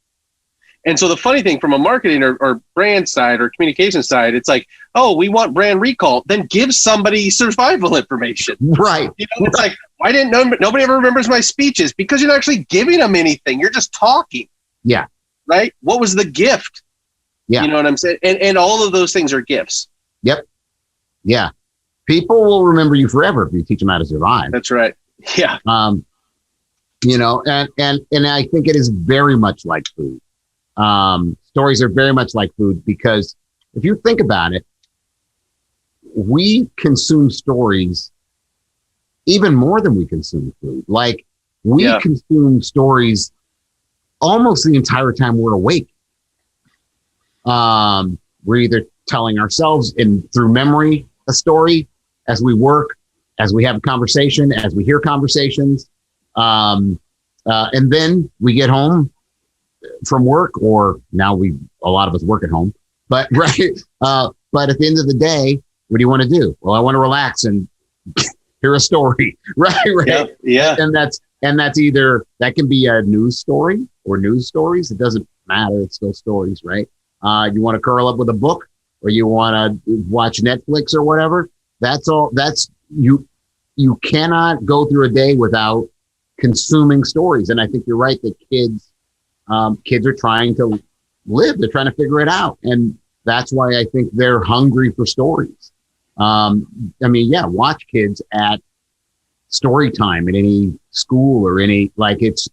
And so the funny thing from a marketing or brand side or communication side, it's like, oh, we want brand recall. Then give somebody survival information. Right. It's like, why didn't nobody ever remembers my speeches? Because you're not actually giving them anything. You're just talking. Yeah. Right. What was the gift? Yeah. You know what I'm saying? And all of those things are gifts. Yep. Yeah. People will remember you forever if you teach them how to survive. That's right. Yeah. And I think it is very much like food. Stories are very much like food because if you think about it, we consume stories even more than we consume food. Like we consume stories almost the entire time we're awake. We're either telling ourselves through memory a story, as we work, as we have a conversation, as we hear conversations. And then we get home from work, or now a lot of us work at home, but right. But at the end of the day, what do you want to do? Well, I want to relax and hear a story. Right. Yeah. And that's either, that can be a news story or news stories. It doesn't matter. It's still stories, right? You want to curl up with a book or you want to watch Netflix or whatever. That's all. That's you cannot go through a day without consuming stories. And I think you're right that kids are trying to live. They're trying to figure it out. And that's why I think they're hungry for stories. Watch kids at story time in any school or any, like it's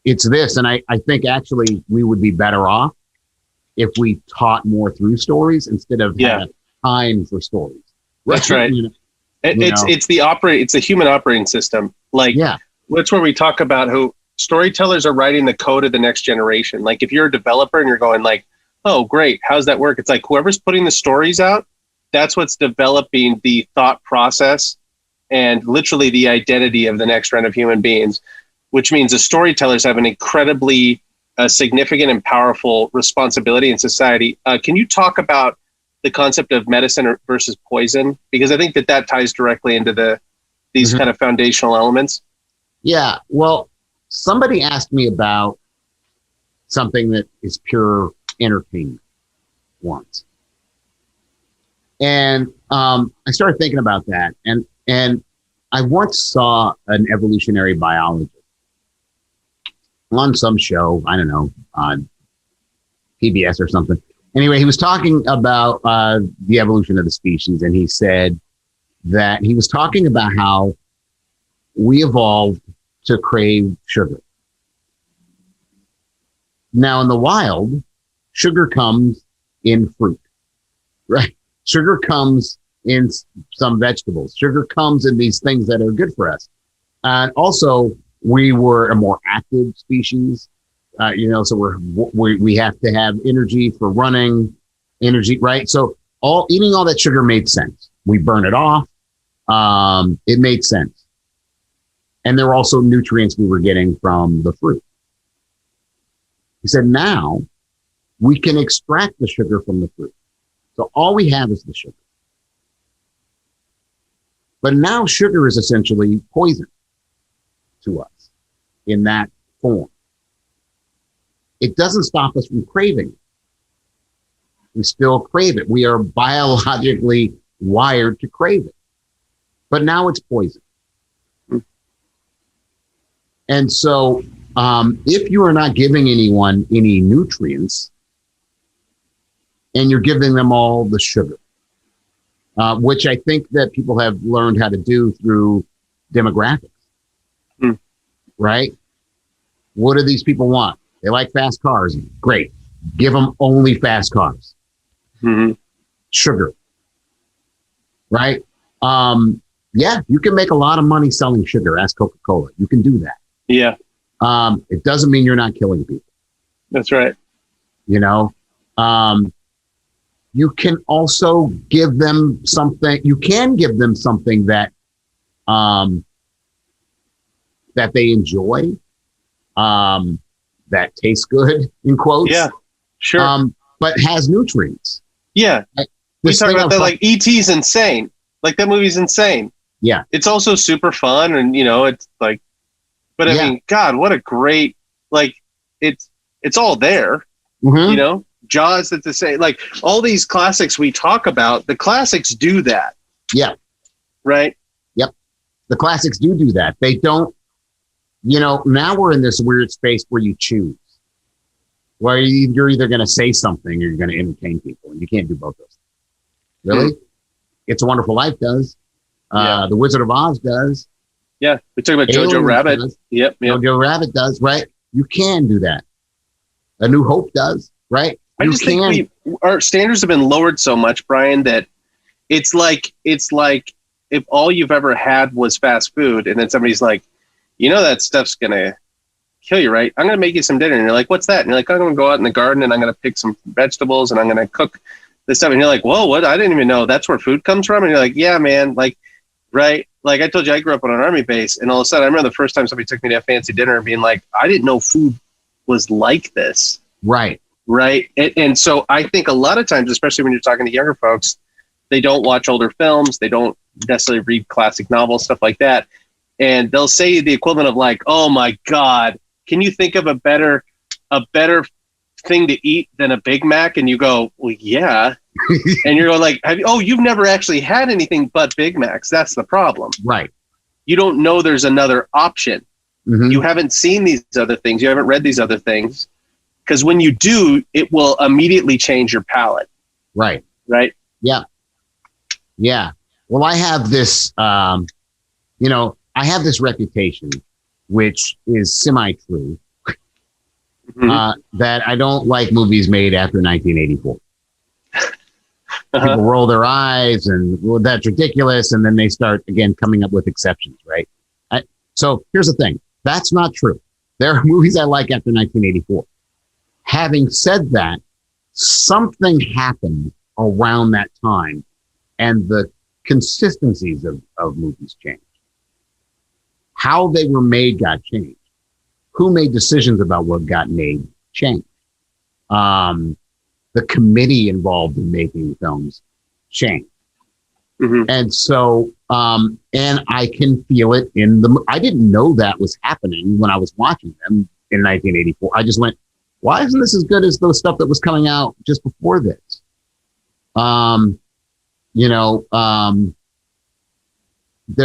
this. And I think actually we would be better off if we taught more through stories instead of had time for stories. That's right. It's the human operating system. That's where we talk about how storytellers are writing the code of the next generation. Like if you're a developer and you're going like, oh, great, how's that work? It's like whoever's putting the stories out, that's what's developing the thought process and literally the identity of the next round of human beings, which means the storytellers have an incredibly significant and powerful responsibility in society. Can you talk about the concept of medicine versus poison? Because I think that ties directly into these kind of foundational elements. Yeah. Well, somebody asked me about something that is pure entertainment once. And I started thinking about that. And I once saw an evolutionary biologist on some show, I don't know, on PBS or something. Anyway, he was talking about the evolution of the species, and he said that he was talking about how we evolved to crave sugar. Now, in the wild, sugar comes in fruit, right? Sugar comes in some vegetables. Sugar comes in these things that are good for us. And also, we were a more active species. So we have to have energy for running, energy, right? So eating all that sugar made sense. We burn it off. It made sense. And there were also nutrients we were getting from the fruit. He said, now we can extract the sugar from the fruit. So all we have is the sugar. But now sugar is essentially poison to us in that form. It doesn't stop us from craving it. We still crave it. We are biologically wired to crave it. But now it's poison. And so if you are not giving anyone any nutrients and you're giving them all the sugar, which I think that people have learned how to do through demographics, right? What do these people want? They like fast cars. Great. Give them only fast cars. Sugar, right? Yeah, you can make a lot of money selling sugar. Ask Coca-Cola. You can do that. Yeah. It doesn't mean you're not killing people. That's right. You can also give them something. You can give them something that that they enjoy, that tastes good, in quotes. Yeah, sure. But has nutrients. Yeah. We talk about that, like E.T.'s insane. Like that movie's insane. Yeah. It's also super fun, and it's like, but I mean, God, what a great, like, it's all there. Jaws, that's to say, like all these classics we talk about, the classics do that. Yeah. Right. Yep. The classics do that. They don't, now we're in this weird space where you choose. Where you're either going to say something or you're going to entertain people, and you can't do both those things. Really? It's a Wonderful Life does. The Wizard of Oz does. Yeah, we talk about Aliens Jojo Rabbit. Does. Yep. Jojo Rabbit does, right? You can do that. A New Hope does, right? I just think our standards have been lowered so much, Brian, that it's like if all you've ever had was fast food, and then somebody's like, that stuff's gonna kill you, right? I'm gonna make you some dinner, and you're like, what's that? And you're like, I'm gonna go out in the garden and I'm gonna pick some vegetables and I'm gonna cook this stuff, and you're like, whoa, what? I didn't even know that's where food comes from. And you're like, yeah, man, like, right? Like I told you, I grew up on an army base, and all of a sudden, I remember the first time somebody took me to a fancy dinner and being like, I didn't know food was like this. Right. Right. And so I think a lot of times, especially when you're talking to younger folks, they don't watch older films. They don't necessarily read classic novels, stuff like that. And they'll say the equivalent of like, oh my God, can you think of a better thing to eat than a Big Mac? And you go, well, yeah. And you're like, you've never actually had anything but Big Macs. That's the problem. Right. You don't know there's another option. You haven't seen these other things. You haven't read these other things. Because when you do, it will immediately change your palate. Right. Right. Yeah. Yeah. Well, I have this, I have this reputation, which is semi-true, that I don't like movies made after 1984. People roll their eyes and, well, that's ridiculous. And then they start, again, coming up with exceptions, right? So here's the thing. That's not true. There are movies I like after 1984. Having said that, something happened around that time, and the consistencies of movies changed. How they were made got changed. Who made decisions about what got made changed. The committee involved in making films changed. And so, and I can feel it I didn't know that was happening when I was watching them in 1984. I just went, why isn't this as good as the stuff that was coming out just before this? There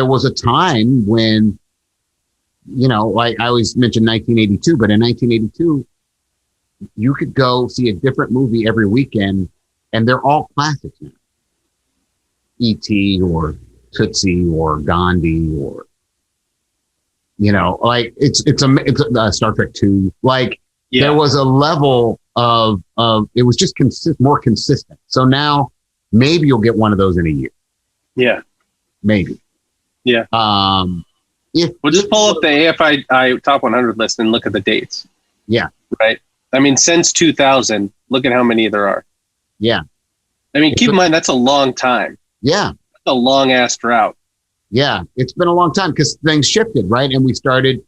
was a time when, like I always mention 1982, but in 1982, you could go see a different movie every weekend, and they're all classics now. E.T. or Tootsie or Gandhi or, like it's a Star Trek 2. Like there was a level of it was just more consistent. So now maybe you'll get one of those in a year. Yeah. Maybe. Yeah. We'll just pull up the AFI Top 100 list and look at the dates. Yeah. Right. I mean, since 2000, look at how many there are. Yeah. I mean, keep in mind, that's a long time. Yeah. That's a long ass drought. Yeah. It's been a long time because things shifted, right? And we started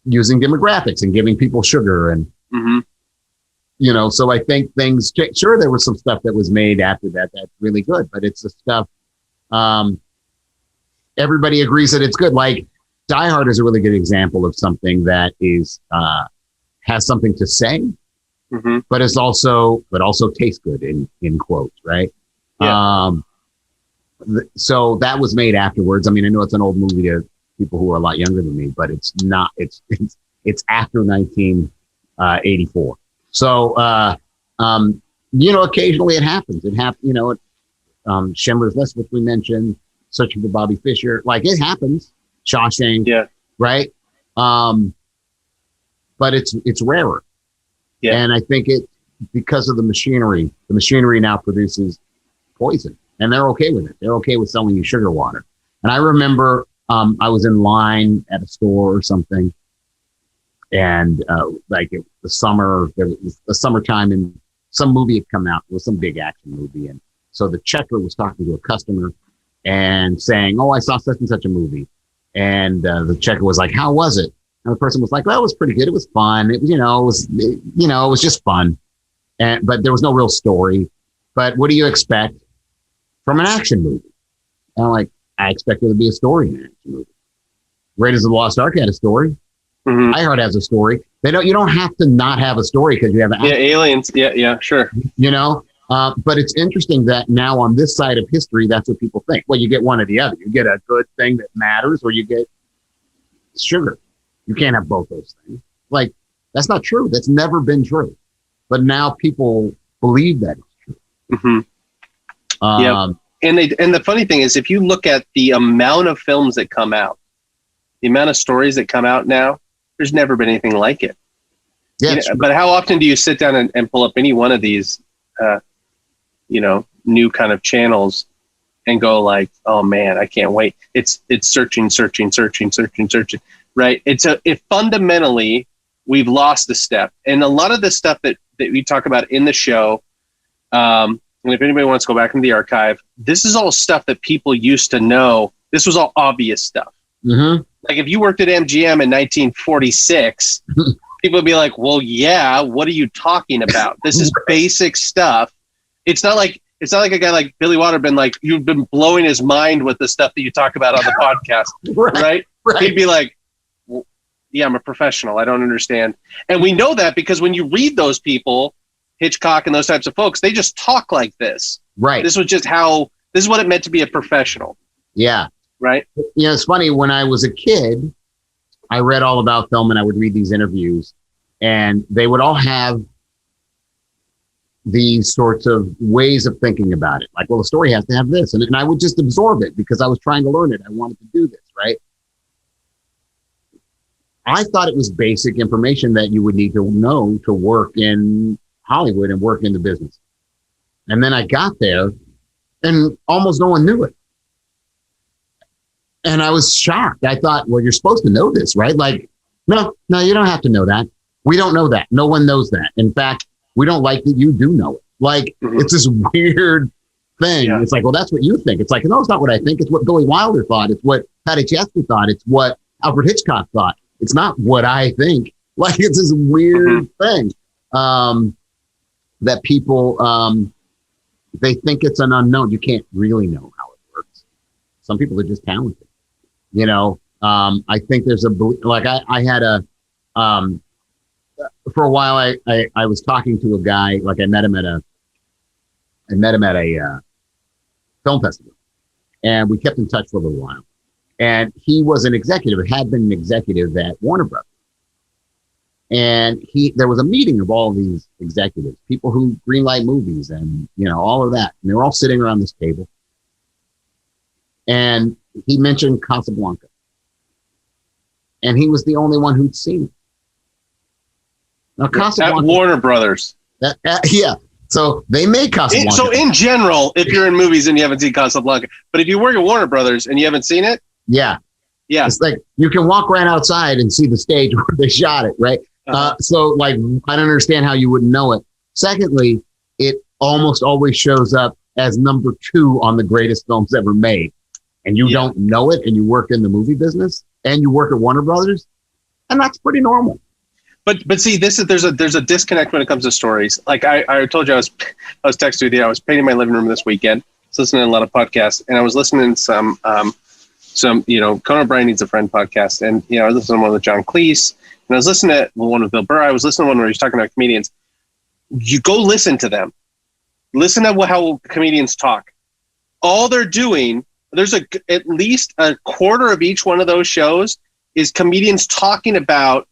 using demographics and giving people sugar and, so I think things, sure, there was some stuff that was made after that that's really good, but it's the stuff everybody agrees that it's good. Like Die Hard is a really good example of something that is has something to say, but also tastes good in quotes, right? Yeah. So that was made afterwards. I mean, I know it's an old movie to people who are a lot younger than me, but it's not. It's after 1984. So occasionally it happens. It happens. Schindler's List, which we mentioned, Searching for Bobby Fischer, like it happens. Shawshank, right? But it's rarer. Yeah. And I think because of the machinery now produces poison, and they're okay with it. They're okay with selling you sugar water. And I remember I was in line at a store or something, and the summertime, and some movie had come out. It was some big action movie, and so the checker was talking to a customer and saying, "Oh, I saw such and such a movie," and the checker was like, "How was it?" And the person was like, "Well, it was pretty good. It was fun. It was, it was just fun." But there was no real story. But what do you expect from an action movie? And I'm like, I expect there to be a story in an action movie. Raiders of the Lost Ark had a story. Die Hard has a story. You don't have to not have a story because you have aliens. Yeah, sure. But it's interesting that now on this side of history, that's what people think. Well, you get one or the other. You get a good thing that matters, or you get sugar. You can't have both those things. Like, that's not true. That's never been true. But now people believe that it's true. And the funny thing is, if you look at the amount of films that come out, the amount of stories that come out now, there's never been anything like it. Yeah, but how often do you sit down and pull up any one of these, new kind of channels and go like, oh man, I can't wait. It's searching. Right. It fundamentally, we've lost a step. And a lot of the stuff that we talk about in the show, and if anybody wants to go back into the archive, this is all stuff that people used to know. This was all obvious stuff. Like if you worked at MGM in 1946, people would be like, well, yeah, what are you talking about? This is basic stuff. It's not like a guy like Billy Waterman, like you've been blowing his mind with the stuff that you talk about on the podcast, right? He'd be like, well, yeah, I'm a professional. I don't understand. And we know that because when you read those people, Hitchcock and those types of folks, they just talk like this. Right. This is what it meant to be a professional. Yeah. Right. It's funny. When I was a kid, I read all about film and I would read these interviews, and they would all have these sorts of ways of thinking about it. Like, well, the story has to have this. And I would just absorb it because I was trying to learn it. I wanted to do this. Right. I thought it was basic information that you would need to know to work in Hollywood and work in the business. And then I got there and almost no one knew it. And I was shocked. I thought, well, you're supposed to know this, right? Like, no, you don't have to know that. We don't know that. No one knows that. In fact, we don't like that you do know it. Like, it's this weird thing. Yeah. It's like, well, that's what you think. It's like, no, it's not what I think. It's what Billy Wilder thought. It's what Patty Chesky thought. It's what Alfred Hitchcock thought. It's not what I think. Like, it's this weird thing that people, they think it's an unknown. You can't really know how it works. Some people are just talented. I think there's I had for a while, I was talking to a guy, like I met him at a film festival, and we kept in touch for a little while. And he was an executive, had been an executive at Warner Brothers. And there was a meeting of all of these executives, people who greenlight movies and, all of that. And they were all sitting around this table. And he mentioned Casablanca. And he was the only one who'd seen it. Now, Casablanca. At Warner Brothers. Yeah. So they made Casablanca. So in general, if you're in movies and you haven't seen Casablanca, but if you work at Warner Brothers and you haven't seen it. Yeah. Yeah. It's like you can walk right outside and see the stage where they shot it, right? So like, I don't understand how you wouldn't know it. Secondly, it almost always shows up as number 2 on the greatest films ever made. And you don't know it, and you work in the movie business, and you work at Warner Brothers, and that's pretty normal. But see, there's a disconnect when it comes to stories. Like I told you, I was texting with you. I was painting my living room this weekend. I was listening to a lot of podcasts, and I was listening to some Conan O'Brien Needs a Friend podcast, and I was listening to one with John Cleese, and I was listening to one with Bill Burr. I was listening to one where he was talking about comedians. You go listen to them. Listen to how comedians talk. All they're doing, there's at least a quarter of each one of those shows is comedians talking about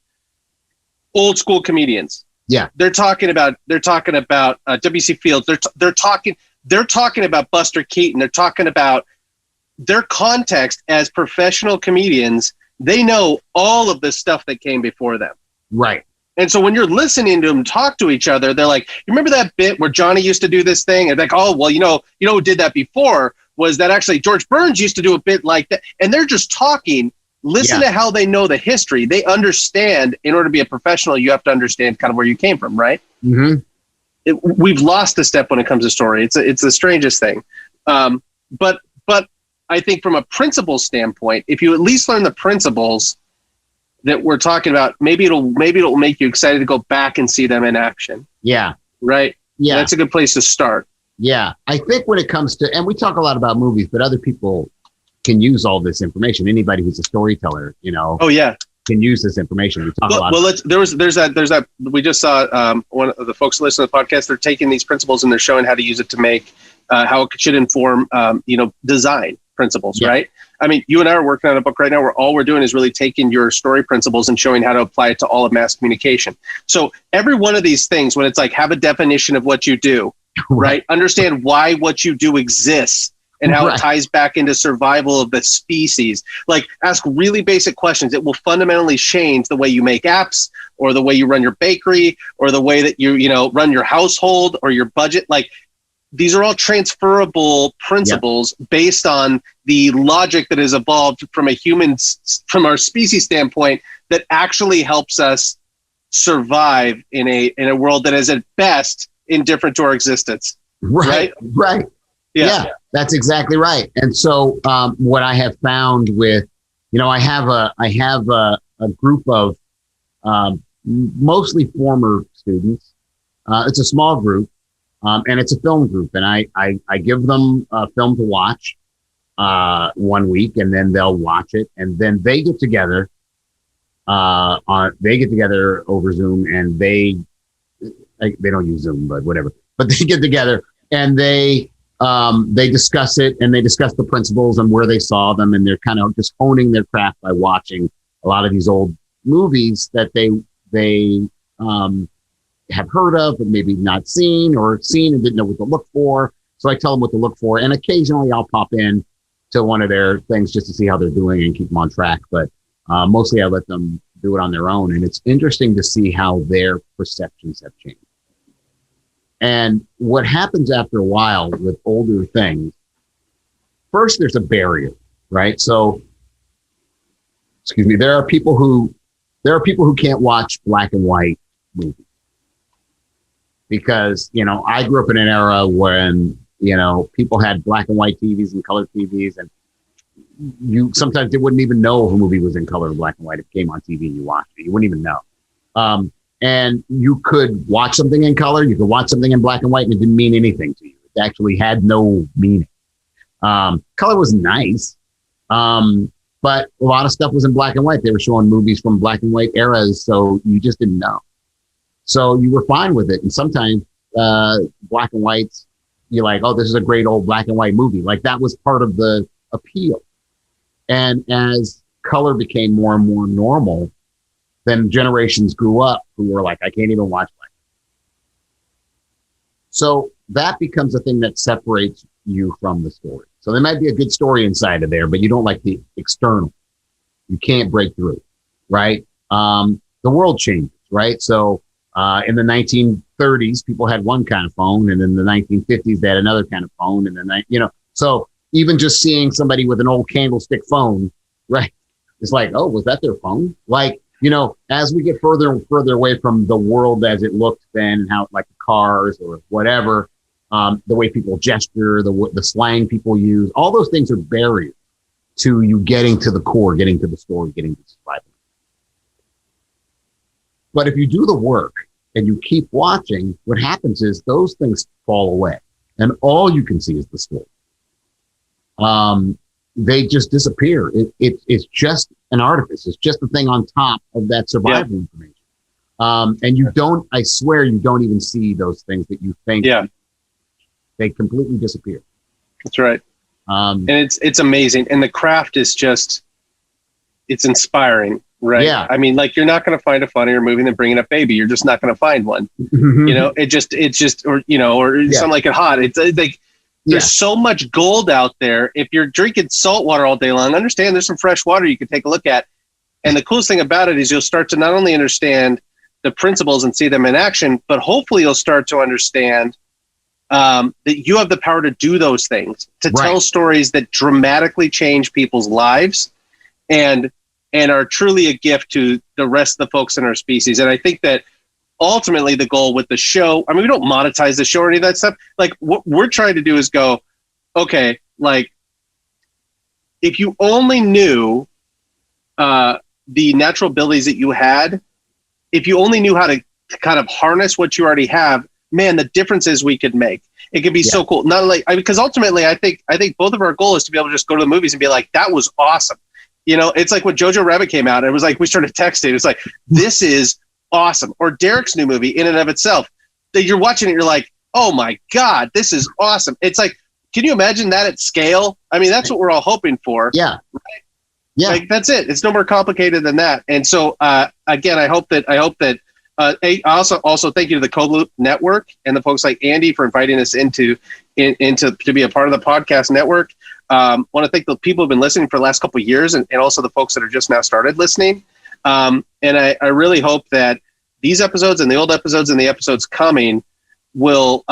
old school comedians. Yeah, they're talking about W.C. Fields. They're talking about Buster Keaton. They're talking about their context as professional comedians. They know all of the stuff that came before them. Right. And so when you're listening to them talk to each other, they're like, you remember that bit where Johnny used to do this thing? And like, oh, well, who did that before was that actually George Burns used to do a bit like that. And they're just talking. Listen to how they know the history. They understand. In order to be a professional, you have to understand kind of where you came from, right? Mm-hmm. We've lost a step when it comes to story. It's the strangest thing. But I think from a principle standpoint, if you at least learn the principles that we're talking about, maybe it'll make you excited to go back and see them in action. Yeah. Right. Yeah. That's a good place to start. Yeah. I think when it comes to, and we talk a lot about movies, but other people can use all this information. Anybody who's a storyteller, Oh yeah. can use this information. We talk a lot. Well, there's that. We just saw one of the folks listening to the podcast. They're taking these principles and they're showing how to use it to make how it should inform, design principles, right? I mean, you and I are working on a book right now where all we're doing is really taking your story principles and showing how to apply it to all of mass communication. So every one of these things, when it's like, have a definition of what you do, right? Understand why what you do exists and how it ties back into survival of the species. Like, ask really basic questions. It will fundamentally change the way you make apps or the way you run your bakery or the way that you run your household or your budget. Like, these are all transferable principles based on the logic that has evolved from from our species standpoint that actually helps us survive in a world that is at best indifferent to our existence. Right. Yeah, that's exactly right. And so what I have found with, I have a group of mostly former students. It's a small group. And it's a film group, and I give them a film to watch 1 week, and then they'll watch it, and then they get together over Zoom, and they don't use Zoom, but whatever. But they get together and they discuss it, and they discuss the principles and where they saw them, and they're kind of just honing their craft by watching a lot of these old movies that they have heard of, but maybe not seen, or seen and didn't know what to look for. So I tell them what to look for. And occasionally I'll pop in to one of their things just to see how they're doing and keep them on track. But mostly I let them do it on their own. And it's interesting to see how their perceptions have changed. And what happens after a while with older things, first there's a barrier, right? So, there are people who can't watch black and white movies. Because, I grew up in an era when, people had black and white TVs and color TVs, and sometimes they wouldn't even know if a movie was in color or black and white. If it came on TV and you watched it, you wouldn't even know. And you could watch something in color, you could watch something in black and white, and it didn't mean anything to you. It actually had no meaning. Color was nice, but a lot of stuff was in black and white. They were showing movies from black and white eras, so you just didn't know. So you were fine with it. And sometimes black and whites, you're like, oh, this is a great old black and white movie. Like, that was part of the appeal. And as color became more and more normal, then generations grew up who were like, I can't even watch black. So that becomes a thing that separates you from the story. So there might be a good story inside of there, but you don't like the external. You can't break through, right? The world changes, right? So in the 1930s, people had one kind of phone, and in the 1950s, they had another kind of phone, and then so even just seeing somebody with an old candlestick phone, right? It's like, oh, was that their phone? Like, as we get further and further away from the world as it looked then, and how like cars or whatever, the way people gesture, the slang people use, all those things are barriers to you getting to the core, getting to the story, getting to survival. But if you do the work and you keep watching, what happens is those things fall away, and all you can see is the story. They just disappear. It's just an artifice. It's just a thing on top of that survival information. And I swear you don't even see those things that you think. Yeah. They completely disappear. That's right. And it's amazing. And the craft is just, it's inspiring, right? Yeah. I mean, like, you're not going to find a funnier movie than Bringing Up Baby. You're just not going to find one. It's just, or something like It Hot. It's like, there's so much gold out there. If you're drinking salt water all day long, understand there's some fresh water you can take a look at. And the coolest thing about it is you'll start to not only understand the principles and see them in action, but hopefully you'll start to understand that you have the power to do those things, to tell stories that dramatically change people's lives and are truly a gift to the rest of the folks in our species. And I think that ultimately the goal with the show, I mean, we don't monetize the show or any of that stuff. Like, what we're trying to do is go, okay, like, if you only knew the natural abilities that you had, if you only knew how to kind of harness what you already have, man, the differences we could make. It could be so cool. Not like, because ultimately I think both of our goal is to be able to just go to the movies and be like, that was awesome. It's like when Jojo Rabbit came out, and it was like, we started texting. It's like, this is awesome. Or Derek's new movie in and of itself, that you're watching it, you're like, oh my God, this is awesome. It's like, can you imagine that at scale? I mean, that's what we're all hoping for. Yeah. Right? Yeah. Like, that's it. It's no more complicated than that. And so, again, I hope that I also thank you to the Co-Loop Network and the folks like Andy for inviting us into to be a part of the podcast network. Want to thank the people who've been listening for the last couple of years, and also the folks that are just now started listening. And I really hope that these episodes and the old episodes and the episodes coming will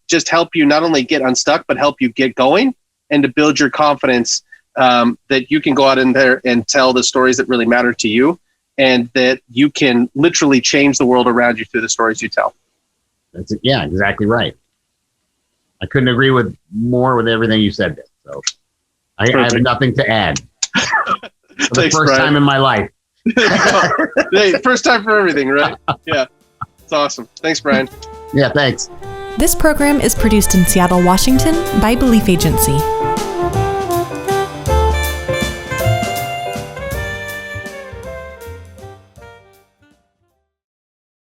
just help you not only get unstuck, but help you get going and to build your confidence that you can go out in there and tell the stories that really matter to you, and that you can literally change the world around you through the stories you tell. That's it. Yeah, exactly right. I couldn't agree more with everything you said there. So I have nothing to add. For the first time in my life. Hey, first time for everything, right? Yeah. It's awesome. Thanks, Brian. Yeah, thanks. This program is produced in Seattle, Washington by Belief Agency.